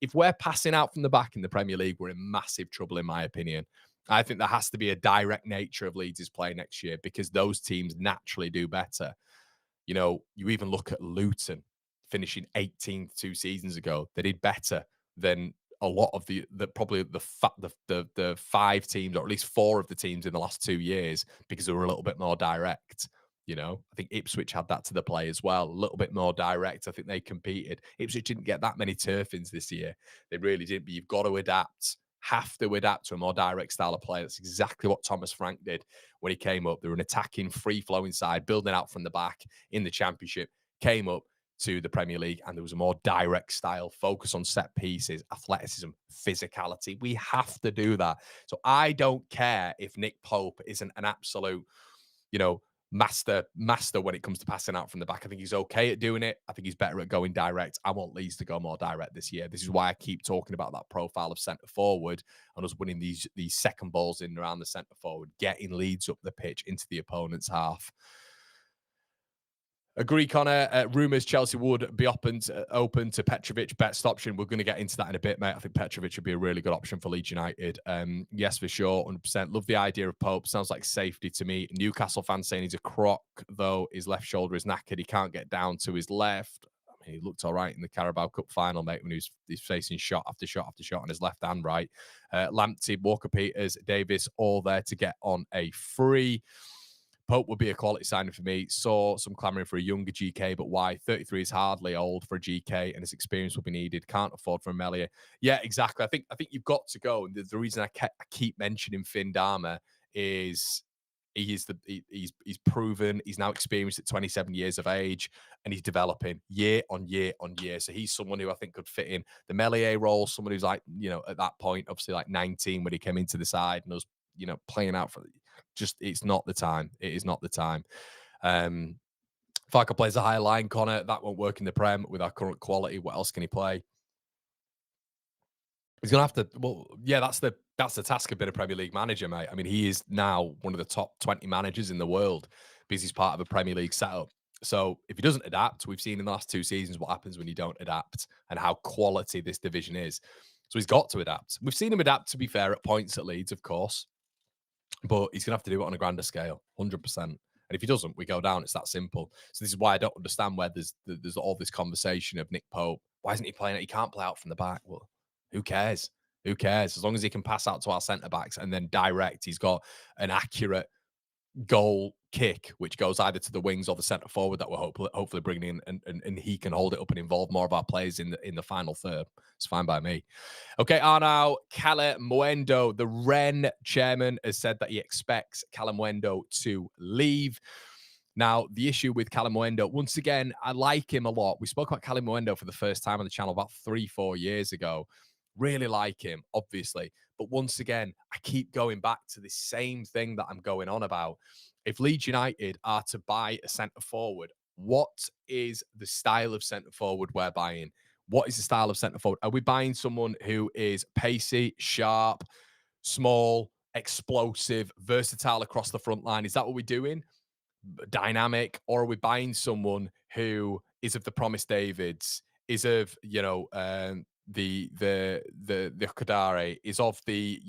Speaker 1: If we're passing out from the back in the Premier League, we're in massive trouble, in my opinion. I think there has to be a direct nature of Leeds' play next year because those teams naturally do better. You even look at Luton finishing 18th 2 seasons ago. They did better than a lot of probably the 5 teams, or at least 4 of the teams in the last 2 years, because they were a little bit more direct. I think Ipswich had that to the play as well, a little bit more direct. I think they competed. Ipswich didn't get that many turf-ins this year. They really didn't, but you've got to adapt. Have to adapt to a more direct style of play. That's exactly what Thomas Frank did when he came up. They were an attacking, free-flowing side, building out from the back in the Championship. Came up, to the Premier League, and there was a more direct style, focus on set pieces, athleticism, physicality. We have to do that. So I don't care if Nick Pope isn't an absolute, you know, master when it comes to passing out from the back. I think he's okay at doing it. I think he's better at going direct. I want Leeds to go more direct this year. This is why I keep talking about that profile of centre forward and us winning these second balls in around the centre forward, getting Leeds up the pitch into the opponent's half. Agree, Connor. Rumours Chelsea would be open to Petrovic best option. We're going to get into that in a bit, mate. I think Petrovic would be a really good option for Leeds United. Yes, for sure, 100%. Love the idea of Pope. Sounds like safety to me. Newcastle fans saying he's a crock, though his left shoulder is knackered. He can't get down to his left. I mean, he looked all right in the Carabao Cup final, mate, when he's facing shot after shot after shot on his left and right. Lamptey, Walker-Peters, Davis, all there to get on a free. Pope would be a quality signing for me. Saw some clamouring for a younger GK, but why? 33 is hardly old for a GK, and his experience will be needed. Can't afford for a Melia. Yeah, exactly. I think you've got to go. And the reason I keep mentioning Finn Dharma is he's proven. He's now experienced at 27 years of age, and he's developing year on year on year. So he's someone who I think could fit in the Melia role. Someone who's like, at that point, obviously like 19 when he came into the side and was, playing out for. Just it's not the time. It is not the time. Farker plays a high line, Connor. That won't work in the Prem with our current quality. What else can he play? He's gonna have to. Well, yeah, that's the task of being a Premier League manager, mate. I mean, he is now one of the top 20 managers in the world because he's part of a Premier League setup. So if he doesn't adapt, we've seen in the last 2 seasons what happens when you don't adapt and how quality this division is. So he's got to adapt. We've seen him adapt, to be fair, at points at Leeds, of course. But he's going to have to do it on a grander scale, 100%. And if he doesn't, we go down. It's that simple. So this is why I don't understand where there's all this conversation of Nick Pope. Why isn't he playing it? He can't play out from the back. Well, who cares? Who cares? As long as he can pass out to our centre-backs and then direct, he's got an accurate goal kick, which goes either to the wings or the centre forward that we're hopefully bringing in, and he can hold it up and involve more of our players in the final third. It's fine by me. Okay, Arnau Kalimuendo, the Ren chairman, has said that he expects Kalimuendo to leave. Now, the issue with Kalimuendo, once again, I like him a lot. We spoke about Kalimuendo for the first time on the channel about 3-4 years ago. Really like him, obviously. But once again, I keep going back to the same thing that I'm going on about. If Leeds United are to buy a centre forward, what is the style of centre forward we're buying? What is the style of centre forward? Are we buying someone who is pacey, sharp, small, explosive, versatile across the front line? Is that what we're doing? Dynamic? Or are we buying someone who is of the Promise Davids, is of, the Kadare, is of the,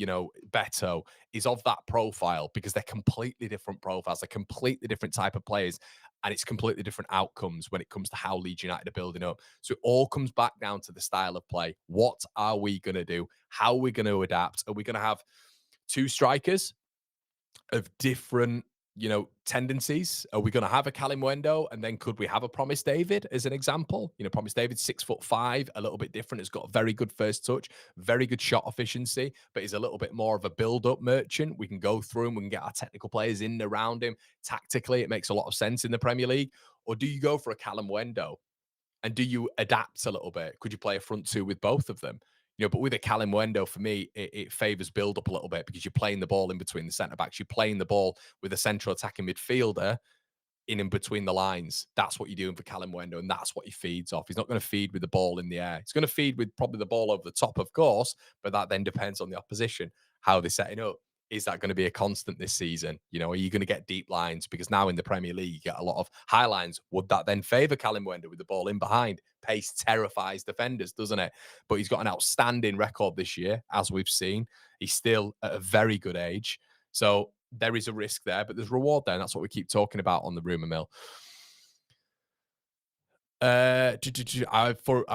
Speaker 1: Beto, is of that profile, because they're completely different profiles, they're completely different type of players, and it's completely different outcomes when it comes to how Leeds United are building up. So it all comes back down to the style of play. What are we going to do? How are we going to adapt? Are we going to have 2 strikers of different, tendencies? Are we going to have a Kalimuendo, and then could we have a Promise David as an example? Promise David, 6'5", a little bit different. Has got a very good first touch, very good shot efficiency, but he's a little bit more of a build-up merchant. We can go through him, we can get our technical players in around him. Tactically, it makes a lot of sense in the Premier League. Or do you go for a Kalimuendo? And do you adapt a little bit? Could you play a front 2 with both of them? But with a Kalimuendo, for me, it favours build up a little bit because you're playing the ball in between the centre backs. You're playing the ball with a central attacking midfielder in between the lines. That's what you're doing for Kalimuendo, and that's what he feeds off. He's not going to feed with the ball in the air. He's going to feed with probably the ball over the top, of course, but that then depends on the opposition, how they're setting up. Is that going to be a constant this season? Are you going to get deep lines? Because now in the Premier League, you get a lot of high lines. Would that then favour Kalimuendo with the ball in behind? Pace terrifies defenders, doesn't it? But he's got an outstanding record this year, as we've seen. He's still at a very good age. So there is a risk there, but there's reward there. And that's what we keep talking about on the rumour mill. I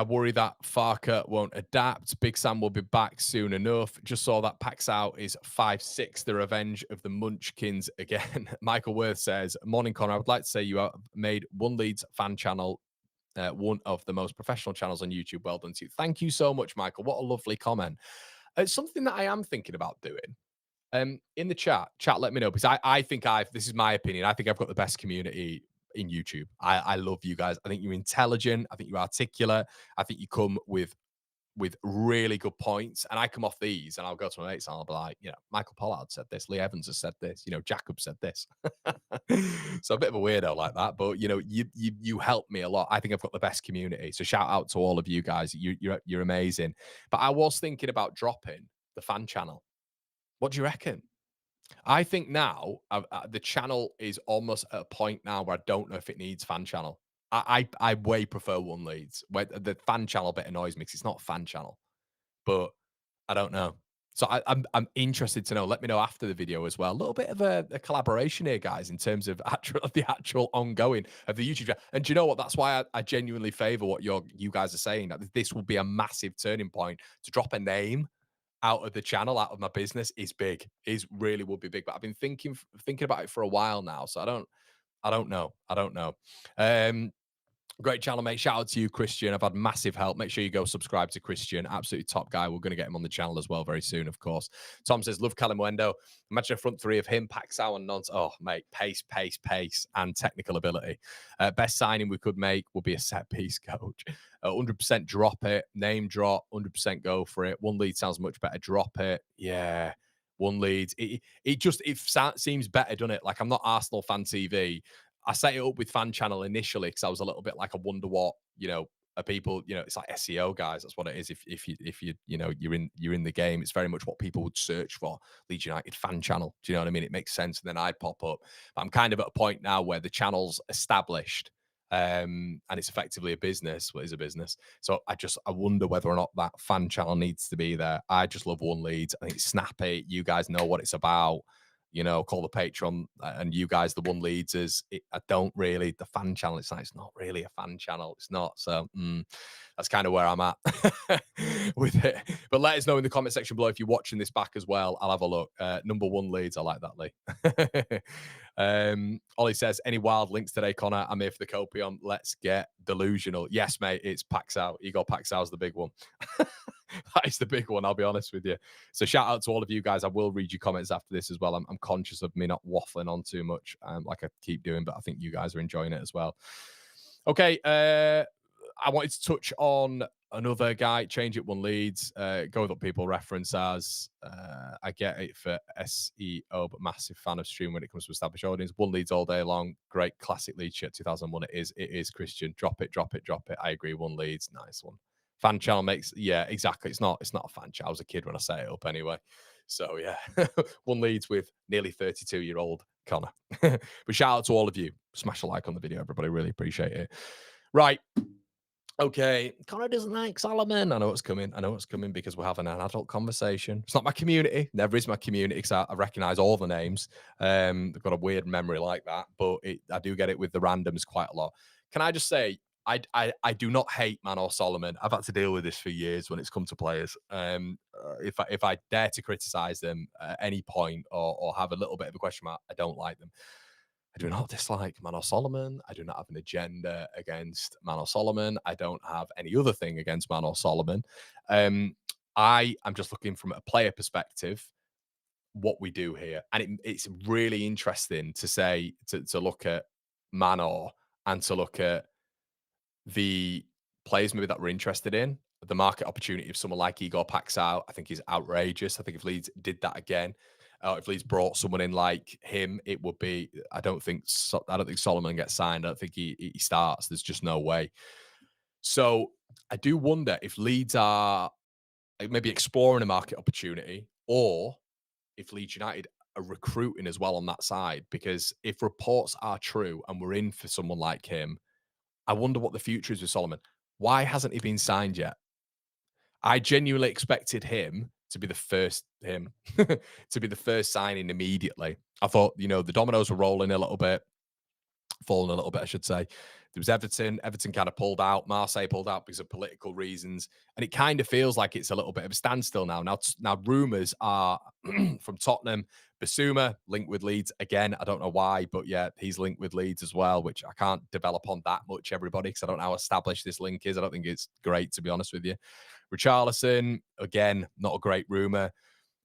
Speaker 1: worry that Farker won't adapt. Big Sam will be back soon enough. Just saw that Paixao is 5'6", the revenge of the Munchkins again. Michael Worth says, morning, Connor. I would like to say you have made one Leeds fan channel one of the most professional channels on YouTube. Well done to you. Thank you so much, Michael. What a lovely comment. It's something that I am thinking about doing. In the chat, let me know, because I think this is my opinion. I think I've got the best community in YouTube. I love you guys. I think you're intelligent. I think you're articulate. I think you come with really good points. And I come off these and I'll go to my mates and I'll be like, Michael Pollard said this, Lee Evans has said this, Jacob said this. So a bit of a weirdo like that, but you help me a lot. I think I've got the best community. So shout out to all of you guys. You're amazing. But I was thinking about dropping the fan channel. What do you reckon? I think now the channel is almost at a point now where I don't know if it needs fan channel. I way prefer One Leads. Where the fan channel bit annoys me because it's not a fan channel, but I don't know. So I'm interested to know. Let me know after the video as well. A little bit of a collaboration here, guys, in terms of the actual ongoing of the YouTube channel. And do you know what? That's why I genuinely favour what you guys are saying. That this will be a massive turning point. To drop a name out of the channel, out of my business, is big. Is really will be big. But I've been thinking about it for a while now. So I don't know. I don't know. Great channel, mate. Shout out to you, Christian. I've had massive help. Make sure you go subscribe to Christian. Absolutely top guy. We're going to get him on the channel as well very soon, of course. Tom says, love Kalimuendo. Imagine a front three of him, Paixao and Nonce. Oh, mate, pace, and technical ability. Best signing we could make would be a set piece coach. 100% drop it. Name drop. 100% go for it. One Lead sounds much better. Drop it. Yeah. One Lead. It seems better, doesn't it? Like, I'm not Arsenal fan TV. I set it up with fan channel initially because I was a little bit like, I wonder what, are people, it's like SEO guys. That's what it is. If you're in the game, it's very much what people would search for. Leeds United fan channel. Do you know what I mean? It makes sense. And then I'd pop up. But I'm kind of at a point now where the channel's established. And it's effectively a business. Well, it is a business. So I wonder whether or not that fan channel needs to be there. I just love One Leads. I think it's snappy. You guys know what it's about. Call the Patreon and you guys, the One Leadsers. I don't really, the fan channel, it's not really a fan channel. It's not. So that's kind of where I'm at with it. But let us know in the comment section below if you're watching this back as well. I'll have a look. Number one Leeds. I like that, Lee. Ollie says, any wild links today, Connor? I'm here for the copium. Let's get delusional. Yes, mate, it's Paixao. Igor Paixao's the big one. That is the big one, I'll be honest with you. So shout out to all of you guys. I will read your comments after this as well. I'm conscious of me not waffling on too much like I keep doing, but I think you guys are enjoying it as well. Okay, I wanted to touch on another guy, change it One Leads, go with what people reference as. I get it for SEO, but massive fan of stream when it comes to established audience. One Leads all day long. Great classic Leeds shit 2001. It is Christian. Drop it. I agree. One Leads. Nice one. Fan channel makes, yeah, exactly. It's not a fan channel. I was a kid when I set it up anyway. So yeah, One Leads with nearly 32-year-old Connor. But shout out to all of you. Smash a like on the video, everybody. Really appreciate it. Right. Okay. Connor doesn't like Solomon. I know it's coming because we're having an adult conversation. It's not my community. Never is my community because I recognize all the names. They've got a weird memory like that, but I do get it with the randoms quite a lot. Can I just say, I do not hate Manor Solomon. I've had to deal with this for years when it's come to players. If I dare to criticize them at any point or have a little bit of a question mark, I don't like them. I do not dislike Manor Solomon. I do not have an agenda against Manor Solomon. I don't have any other thing against Manor Solomon. I am just looking from a player perspective what we do here, and it's really interesting to look at Manor and to look at the players maybe that we're interested in. The market opportunity of someone like Igor Paixao, I think, is outrageous. I think if Leeds did that again, if Leeds brought someone in like him, it would be. I don't think Solomon gets signed. I don't think he starts. There's just no way. So I do wonder if Leeds are maybe exploring a market opportunity, or if Leeds United are recruiting as well on that side. Because if reports are true and we're in for someone like him, I wonder what the future is with Solomon. Why hasn't he been signed yet? I genuinely expected him to be the first signing immediately. I thought, the dominoes were rolling a little bit, falling a little bit, I should say. There was Everton. Everton kind of pulled out. Marseille pulled out because of political reasons. And it kind of feels like it's a little bit of a standstill now. Now rumours are from Tottenham. Basuma linked with Leeds again. I don't know why, but yeah, he's linked with Leeds as well, which I can't develop on that much, everybody, because I don't know how established this link is. I don't think it's great, to be honest with you. Richarlison, again, not a great rumour.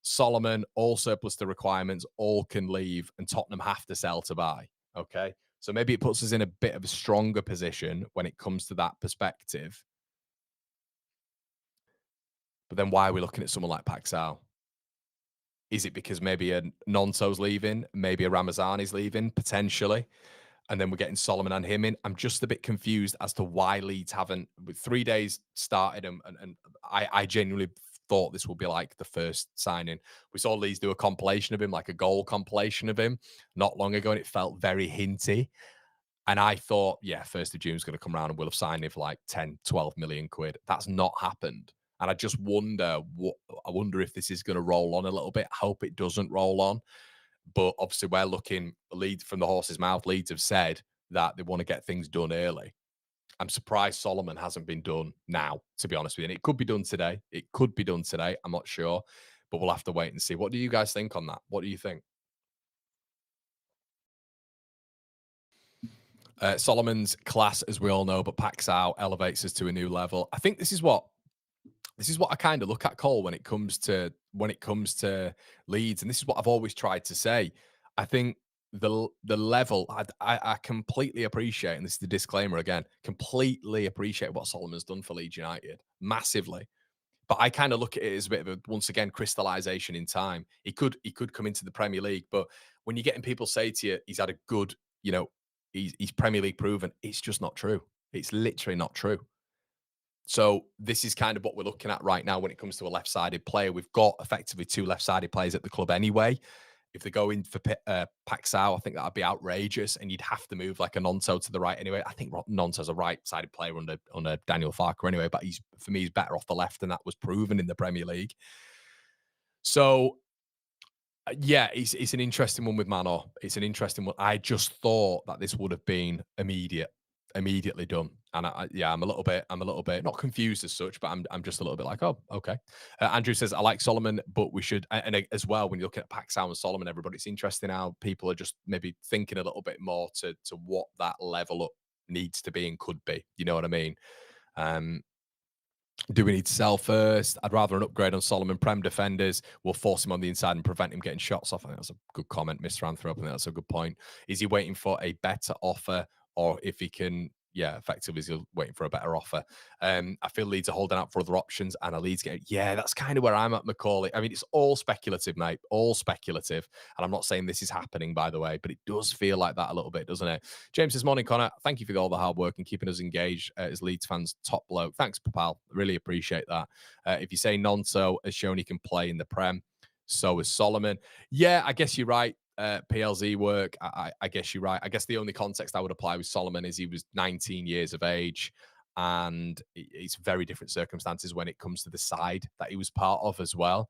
Speaker 1: Solomon, all surplus to requirements, all can leave, and Tottenham have to sell to buy. Okay. So maybe it puts us in a bit of a stronger position when it comes to that perspective. But then why are we looking at someone like Paxal? Is it because maybe a Nonso's leaving, maybe a Ramazani's leaving, potentially, and then we're getting Solomon and him in? I'm just a bit confused as to why Leeds haven't, with 3 days started, and I genuinely thought this would be like the first signing. We saw Leeds do a compilation of him, like a goal compilation of him, not long ago, and it felt very hinty. And I thought, yeah, 1st of June is going to come around and we'll have signed him for like 10, 12 million quid. That's not happened. And I just wonder I wonder if this is going to roll on a little bit. I hope it doesn't roll on. But obviously, we're looking lead from the horse's mouth. Leeds have said that they want to get things done early. I'm surprised Solomon hasn't been done now, to be honest with you. And it could be done today. It could be done today. I'm not sure. But we'll have to wait and see. What do you guys think on that? What do you think? Solomon's class, as we all know, but Paxao elevates us to a new level. I think this is what I kind of look at, Cole, when it comes to Leeds, and this is what I've always tried to say. I think the level I completely appreciate, and this is the disclaimer again, completely appreciate what Solomon's done for Leeds United massively. But I kind of look at it as a bit of a, once again, crystallization in time. He could come into the Premier League, but when you're getting people say to you he's had a good, he's Premier League proven, it's just not true. It's literally not true. So this is kind of what we're looking at right now when it comes to a left-sided player. We've got effectively two left-sided players at the club anyway. If they go in for Paxao, I think that'd be outrageous, and you'd have to move like a Nonso to the right anyway. I think Nonso's a right-sided player under Daniel Farker anyway, but for me, he's better off the left, and that was proven in the Premier League. So yeah, it's an interesting one with Mano. It's an interesting one. I just thought that this would have been immediately done. And yeah, I'm a little bit not confused as such, but I'm just a little bit like, oh, okay. Andrew says I like Solomon, but we should, and as well when you look at Paxal and Solomon, everybody, it's interesting how people are just maybe thinking a little bit more to what that level up needs to be and could be. You know what I mean? Um, do we need to sell first? I'd rather an upgrade on Solomon. Prem defenders will force him on the inside and prevent him getting shots off. I think that's a good comment, Mr. Anthrop. I think that's a good point. Is he waiting for a better offer, or if he can, yeah, effectively, is he waiting for a better offer? I feel Leeds are holding out for other options, and a Leeds game. Yeah, that's kind of where I'm at, Macaulay. I mean, it's all speculative, mate. All speculative. And I'm not saying this is happening, by the way, but it does feel like that a little bit, doesn't it? James says, morning, Connor. Thank you for all the hard work and keeping us engaged as Leeds fans. Top bloke. Thanks, Papal. Really appreciate that. If you say Nonso has shown he can play in the Prem, so is Solomon. Yeah, I guess you're right. PLZ work. I guess you're right. I guess the only context I would apply with Solomon is he was 19 years of age, and it's very different circumstances when it comes to the side that he was part of as well,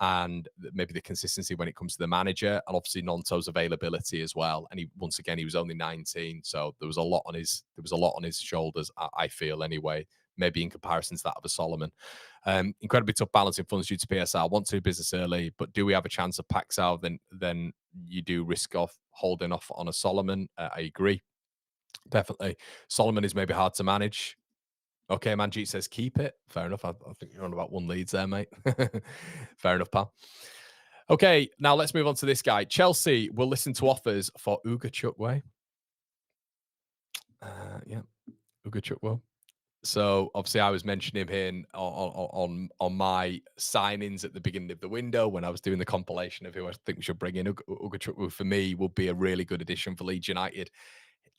Speaker 1: and maybe the consistency when it comes to the manager, and obviously Nonto's availability as well. And he was only 19, so there was a lot on his shoulders. I feel anyway. Maybe in comparison to that of a Solomon. Incredibly tough balancing funds due to PSR. Want to do business early, but do we have a chance of Paxal? Then you do risk off holding off on a Solomon. I agree. Definitely. Solomon is maybe hard to manage. Okay, Manjeet says keep it. Fair enough. I think you're on about one Leeds there, mate. Fair enough, pal. Okay, now let's move on to this guy. Chelsea will listen to offers for Uga Chukwe. Yeah, Uga Chukwe. So obviously, I was mentioning him on my signings at the beginning of the window when I was doing the compilation of who I think we should bring in. Uga for me would be a really good addition for Leeds United.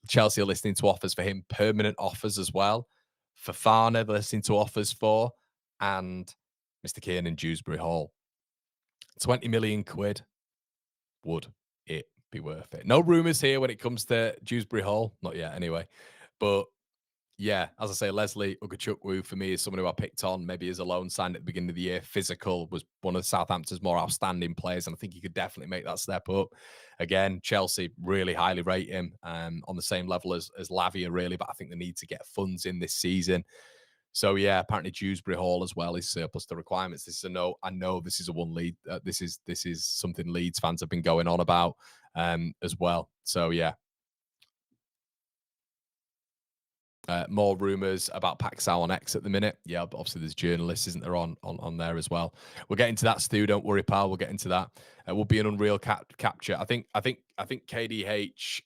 Speaker 1: Chelsea are listening to offers for him, permanent offers as well. Fafana, they're listening to offers for, and Mr. Kiernan Dewsbury-Hall. 20 million quid. Would it be worth it? No rumours here when it comes to Dewsbury-Hall. Not yet, anyway. But yeah, as I say, Leslie Ugachukwu for me is someone who I picked on maybe as a loan sign at the beginning of the year. Physical, was one of Southampton's more outstanding players, and I think he could definitely make that step up. Again, Chelsea really highly rate him on the same level as Lavia, really, but I think they need to get funds in this season. So yeah, apparently Dewsbury-Hall as well is surplus to requirements. This is a no. I know this is a one lead. This is something Leeds fans have been going on about as well. So yeah. More rumours about Paxao on X at the minute. Yeah, but obviously there's journalists, isn't there, on there as well. We'll get into that, Stu. Don't worry, pal. We'll get into that. Will be an unreal capture. I think KDH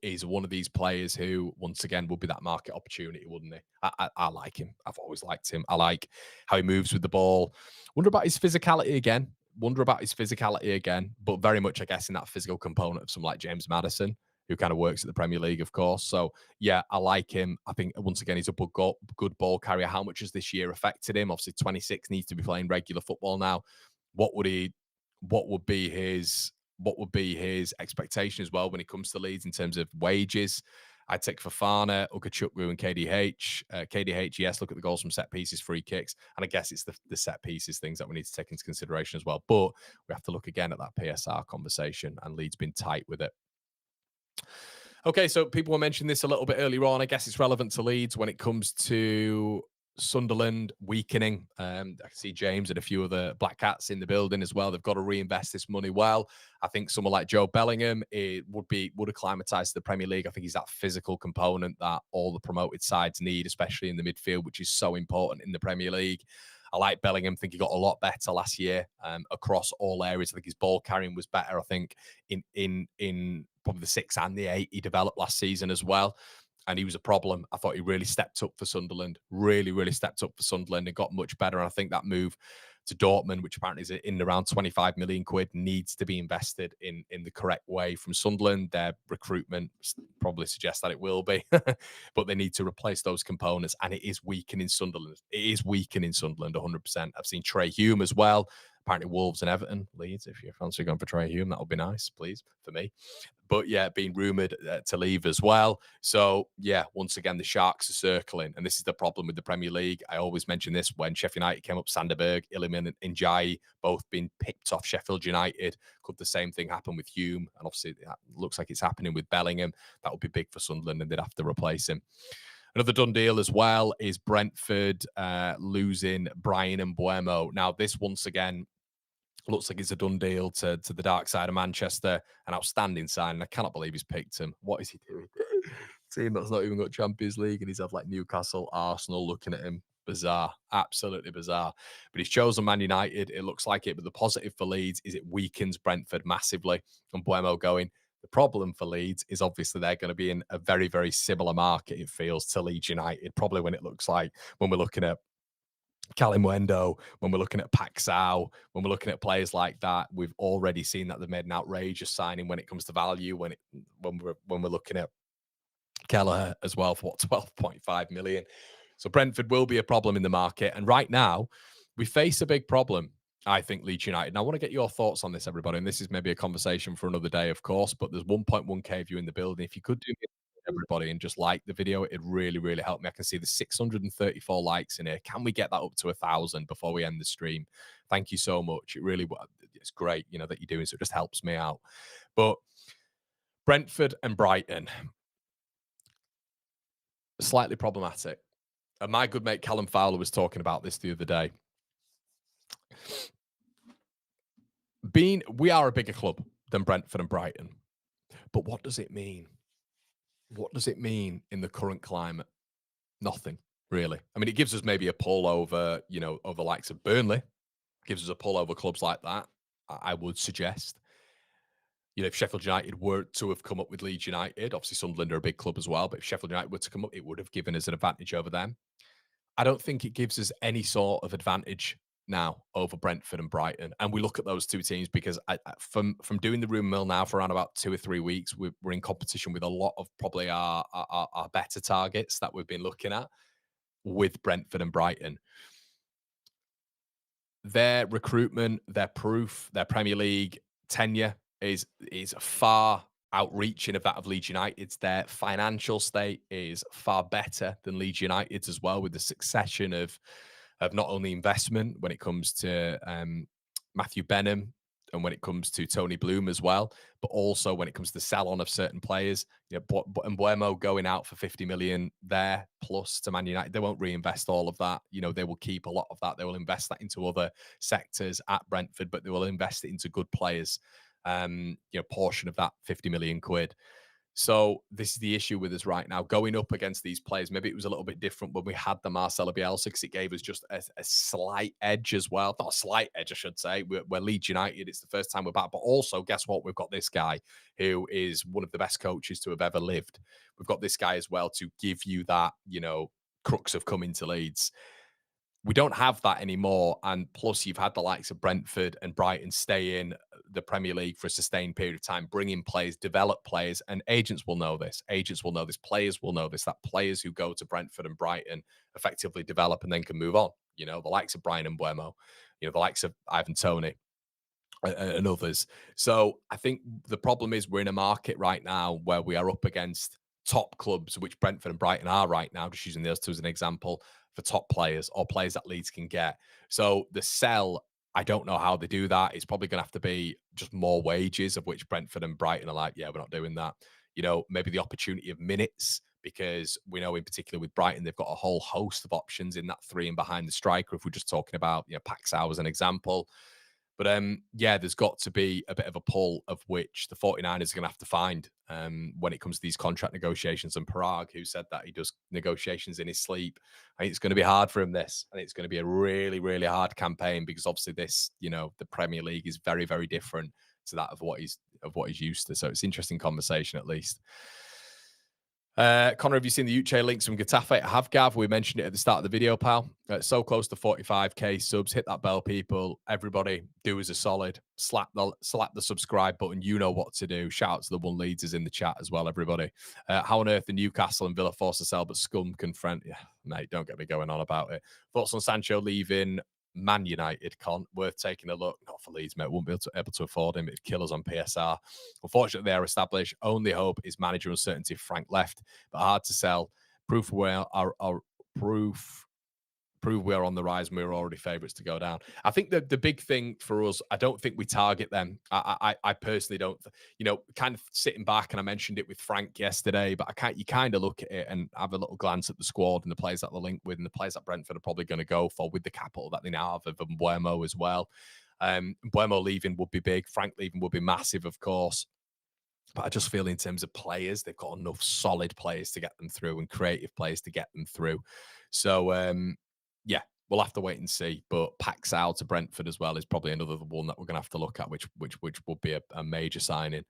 Speaker 1: is one of these players who, once again, will be that market opportunity, wouldn't he? I like him. I've always liked him. I like how he moves with the ball. Wonder about his physicality again. But very much, I guess, in that physical component of someone like James Maddison, who kind of works at the Premier League, of course. So yeah, I like him. I think once again he's a good ball carrier. How much has this year affected him? Obviously, 26, needs to be playing regular football now. What would he? What would be his? What would be his expectation as well when it comes to Leeds in terms of wages? I'd take Fofana, Ukachukwu, and KDH. KDH, yes, look at the goals from set pieces, free kicks. And I guess it's the set pieces things that we need to take into consideration as well. But we have to look again at that PSR conversation, and Leeds been tight with it. Okay, so people were mentioning this a little bit earlier on. I guess it's relevant to Leeds when it comes to Sunderland weakening. I can see James and a few other Black Cats in the building as well. They've got to reinvest this money well. I think someone like Joe Bellingham would acclimatise to the Premier League. I think he's that physical component that all the promoted sides need, especially in the midfield, which is so important in the Premier League. I like Bellingham. I think he got a lot better last year across all areas. I think his ball carrying was better. I think in probably the 6 and the 8 he developed last season as well. And he was a problem. I thought he really stepped up for Sunderland, really stepped up for Sunderland and got much better. And I think that move to Dortmund, which apparently is in around 25 million quid, needs to be invested in the correct way from Sunderland. Their recruitment probably suggests that it will be, but they need to replace those components. And it is weakening Sunderland. It is weakening Sunderland 100%. I've seen Trey Hume as well. Apparently Wolves and Everton, Leeds, if you're fancy going for Trey Hume, that would be nice, please, for me. But yeah, being rumoured to leave as well. So yeah, once again, the Sharks are circling. And this is the problem with the Premier League. I always mention this when Sheffield United came up, Sanderberg, Iliman and Njai, both been picked off Sheffield United. Could the same thing happen with Hume? And obviously it looks like it's happening with Bellingham. That would be big for Sunderland and they'd have to replace him. Another done deal as well is Brentford losing Bryan Mbeumo. Now, this once again looks like it's a done deal to the dark side of Manchester. An outstanding sign. I cannot believe he's picked him. What is he doing? Team that's not even got Champions League and he's had like Newcastle, Arsenal looking at him. Bizarre. Absolutely bizarre. But he's chosen Man United. It looks like it. But the positive for Leeds is it weakens Brentford massively. And Mbeumo going. The problem for Leeds is obviously they're going to be in a very, very similar market, it feels, to Leeds United. Probably when it looks like when we're looking at Kalimuendo, when we're looking at Paxao, when we're looking at players like that, we've already seen that they've made an outrageous signing when it comes to value. When we're looking at Kelleher as well for what 12.5 million. So Brentford will be a problem in the market. And right now, we face a big problem. I think Leeds United. And I want to get your thoughts on this, everybody. And this is maybe a conversation for another day, of course. But there's 1.1k of you in the building. If you could do me everybody and just like the video, it'd really help me. I can see the 634 likes in here. Can we get that up to 1,000 before we end the stream? Thank you so much. It's great, that you're doing, so it just helps me out. But Brentford and Brighton, slightly problematic. And my good mate Callum Fowler was talking about this the other day. We are a bigger club than Brentford and Brighton. But what does it mean? What does it mean in the current climate? Nothing, really. I mean, it gives us maybe a pull over, over the likes of Burnley. Gives us a pull over clubs like that, I would suggest. If Sheffield United were to have come up with Leeds United, obviously Sunderland are a big club as well, but if Sheffield United were to come up, it would have given us an advantage over them. I don't think it gives us any sort of advantage now over Brentford and Brighton. And we look at those two teams because from doing the room mill now for around about 2 or 3 weeks, we're in competition with a lot of probably our better targets that we've been looking at with Brentford and Brighton. Their recruitment, their proof, their Premier League tenure is far outreaching of that of Leeds United's. Their financial state is far better than Leeds United's as well, with the succession of not only investment when it comes to Matthew Benham and when it comes to Tony Bloom as well, but also when it comes to the sell-on of certain players. Mbeumo going out for 50 million there plus to Man United. They won't reinvest all of that. They will keep a lot of that. They will invest that into other sectors at Brentford, but they will invest it into good players. Portion of that 50 million quid. So this is the issue with us right now. Going up against these players, maybe it was a little bit different when we had the Marcelo Bielsa because it gave us just a slight edge as well. Not a slight edge, I should say. We're Leeds United. It's the first time we're back. But also, guess what? We've got this guy who is one of the best coaches to have ever lived. We've got this guy as well to give you that, crux of coming to Leeds. We don't have that anymore. And plus, you've had the likes of Brentford and Brighton stay in the Premier League for a sustained period of time, bring in players, develop players, and agents will know this. Agents will know this. Players will know this. That players who go to Brentford and Brighton effectively develop and then can move on. The likes of Brian and Buemo, the likes of Ivan Toney and others. So I think the problem is we're in a market right now where we are up against top clubs, which Brentford and Brighton are right now, just using those two as an example, for top players or players that Leeds can get. So the sell, I don't know how they do that. It's probably going to have to be just more wages, of which Brentford and Brighton are like, yeah, we're not doing that. Maybe the opportunity of minutes, because we know in particular with Brighton, they've got a whole host of options in that three and behind the striker. If we're just talking about, Paxao as an example. But yeah, there's got to be a bit of a pull of which the 49ers are going to have to find when it comes to these contract negotiations. And Parag, who said that he does negotiations in his sleep, I think it's going to be hard for him this. I think it's going to be a really, really hard campaign because obviously this, the Premier League is very, very different to that of what he's used to. So it's an interesting conversation at least. Connor, have you seen the Uche links from Getafe? I have, Gav. We mentioned it at the start of the video, pal. So close to 45k subs. Hit that bell, people. Everybody, do us a solid. Slap the subscribe button. You know what to do. Shout out to the one leaders in the chat as well, everybody. How on earth are Newcastle and Villa forced to sell, but Scum confront? Yeah, mate, don't get me going on about it. Thoughts on Sancho leaving Man United? Worth taking a look. Not for Leeds, mate. Won't be able to afford him. It'd kill us on PSR. Unfortunately, they are established. Only hope is manager uncertainty if Frank left, but hard to sell. Proof we are on the rise and we're already favourites to go down. I think the big thing for us, I don't think we target them. I personally don't, kind of sitting back, and I mentioned it with Frank yesterday, but you kind of look at it and have a little glance at the squad and the players that they're linked with and the players that Brentford are probably going to go for with the capital that they now have of Buemo as well. Buemo leaving would be big. Frank leaving would be massive, of course. But I just feel in terms of players, they've got enough solid players to get them through and creative players to get them through. So, yeah, we'll have to wait and see. But Paxao to Brentford as well is probably another one that we're going to have to look at, which would be a major signing.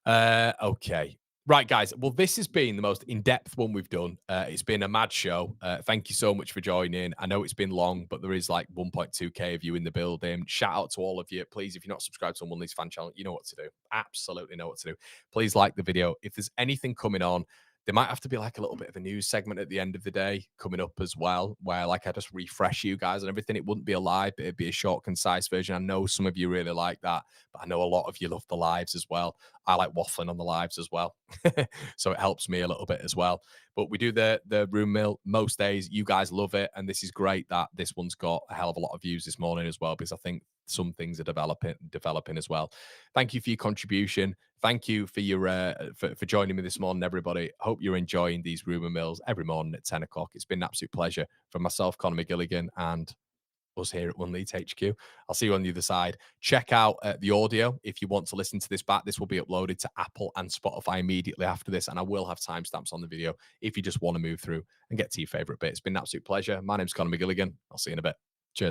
Speaker 1: Okay. Right, guys. Well, this has been the most in-depth one we've done. It's been a mad show. Thank you so much for joining. I know it's been long, but there is like 1.2k of you in the building. Shout out to all of you. Please, if you're not subscribed to One League's fan channel, you know what to do. Absolutely know what to do. Please like the video. If there's anything coming on, there might have to be like a little bit of a news segment at the end of the day coming up as well, where like I just refresh you guys and everything. It wouldn't be a live, but it'd be a short, concise version. I know some of you really like that, but I know a lot of you love the lives as well. I like waffling on the lives as well. So it helps me a little bit as well. But we do the room mill most days. You guys love it. And this is great that this one's got a hell of a lot of views this morning as well, because I think some things are developing as well. Thank you for your contribution. Thank you for your for joining me this morning, everybody. Hope you're enjoying these rumor mills every morning at 10 o'clock. It's been an absolute pleasure for myself, Conor McGilligan, and us here at One Leeds HQ. I'll see you on the other side. Check out the audio if you want to listen to this back. This will be uploaded to Apple and Spotify immediately after this, and I will have timestamps on the video if you just want to move through and get to your favorite bit. It's been an absolute pleasure. My name's Conor McGilligan. I'll see you in a bit. Cheers.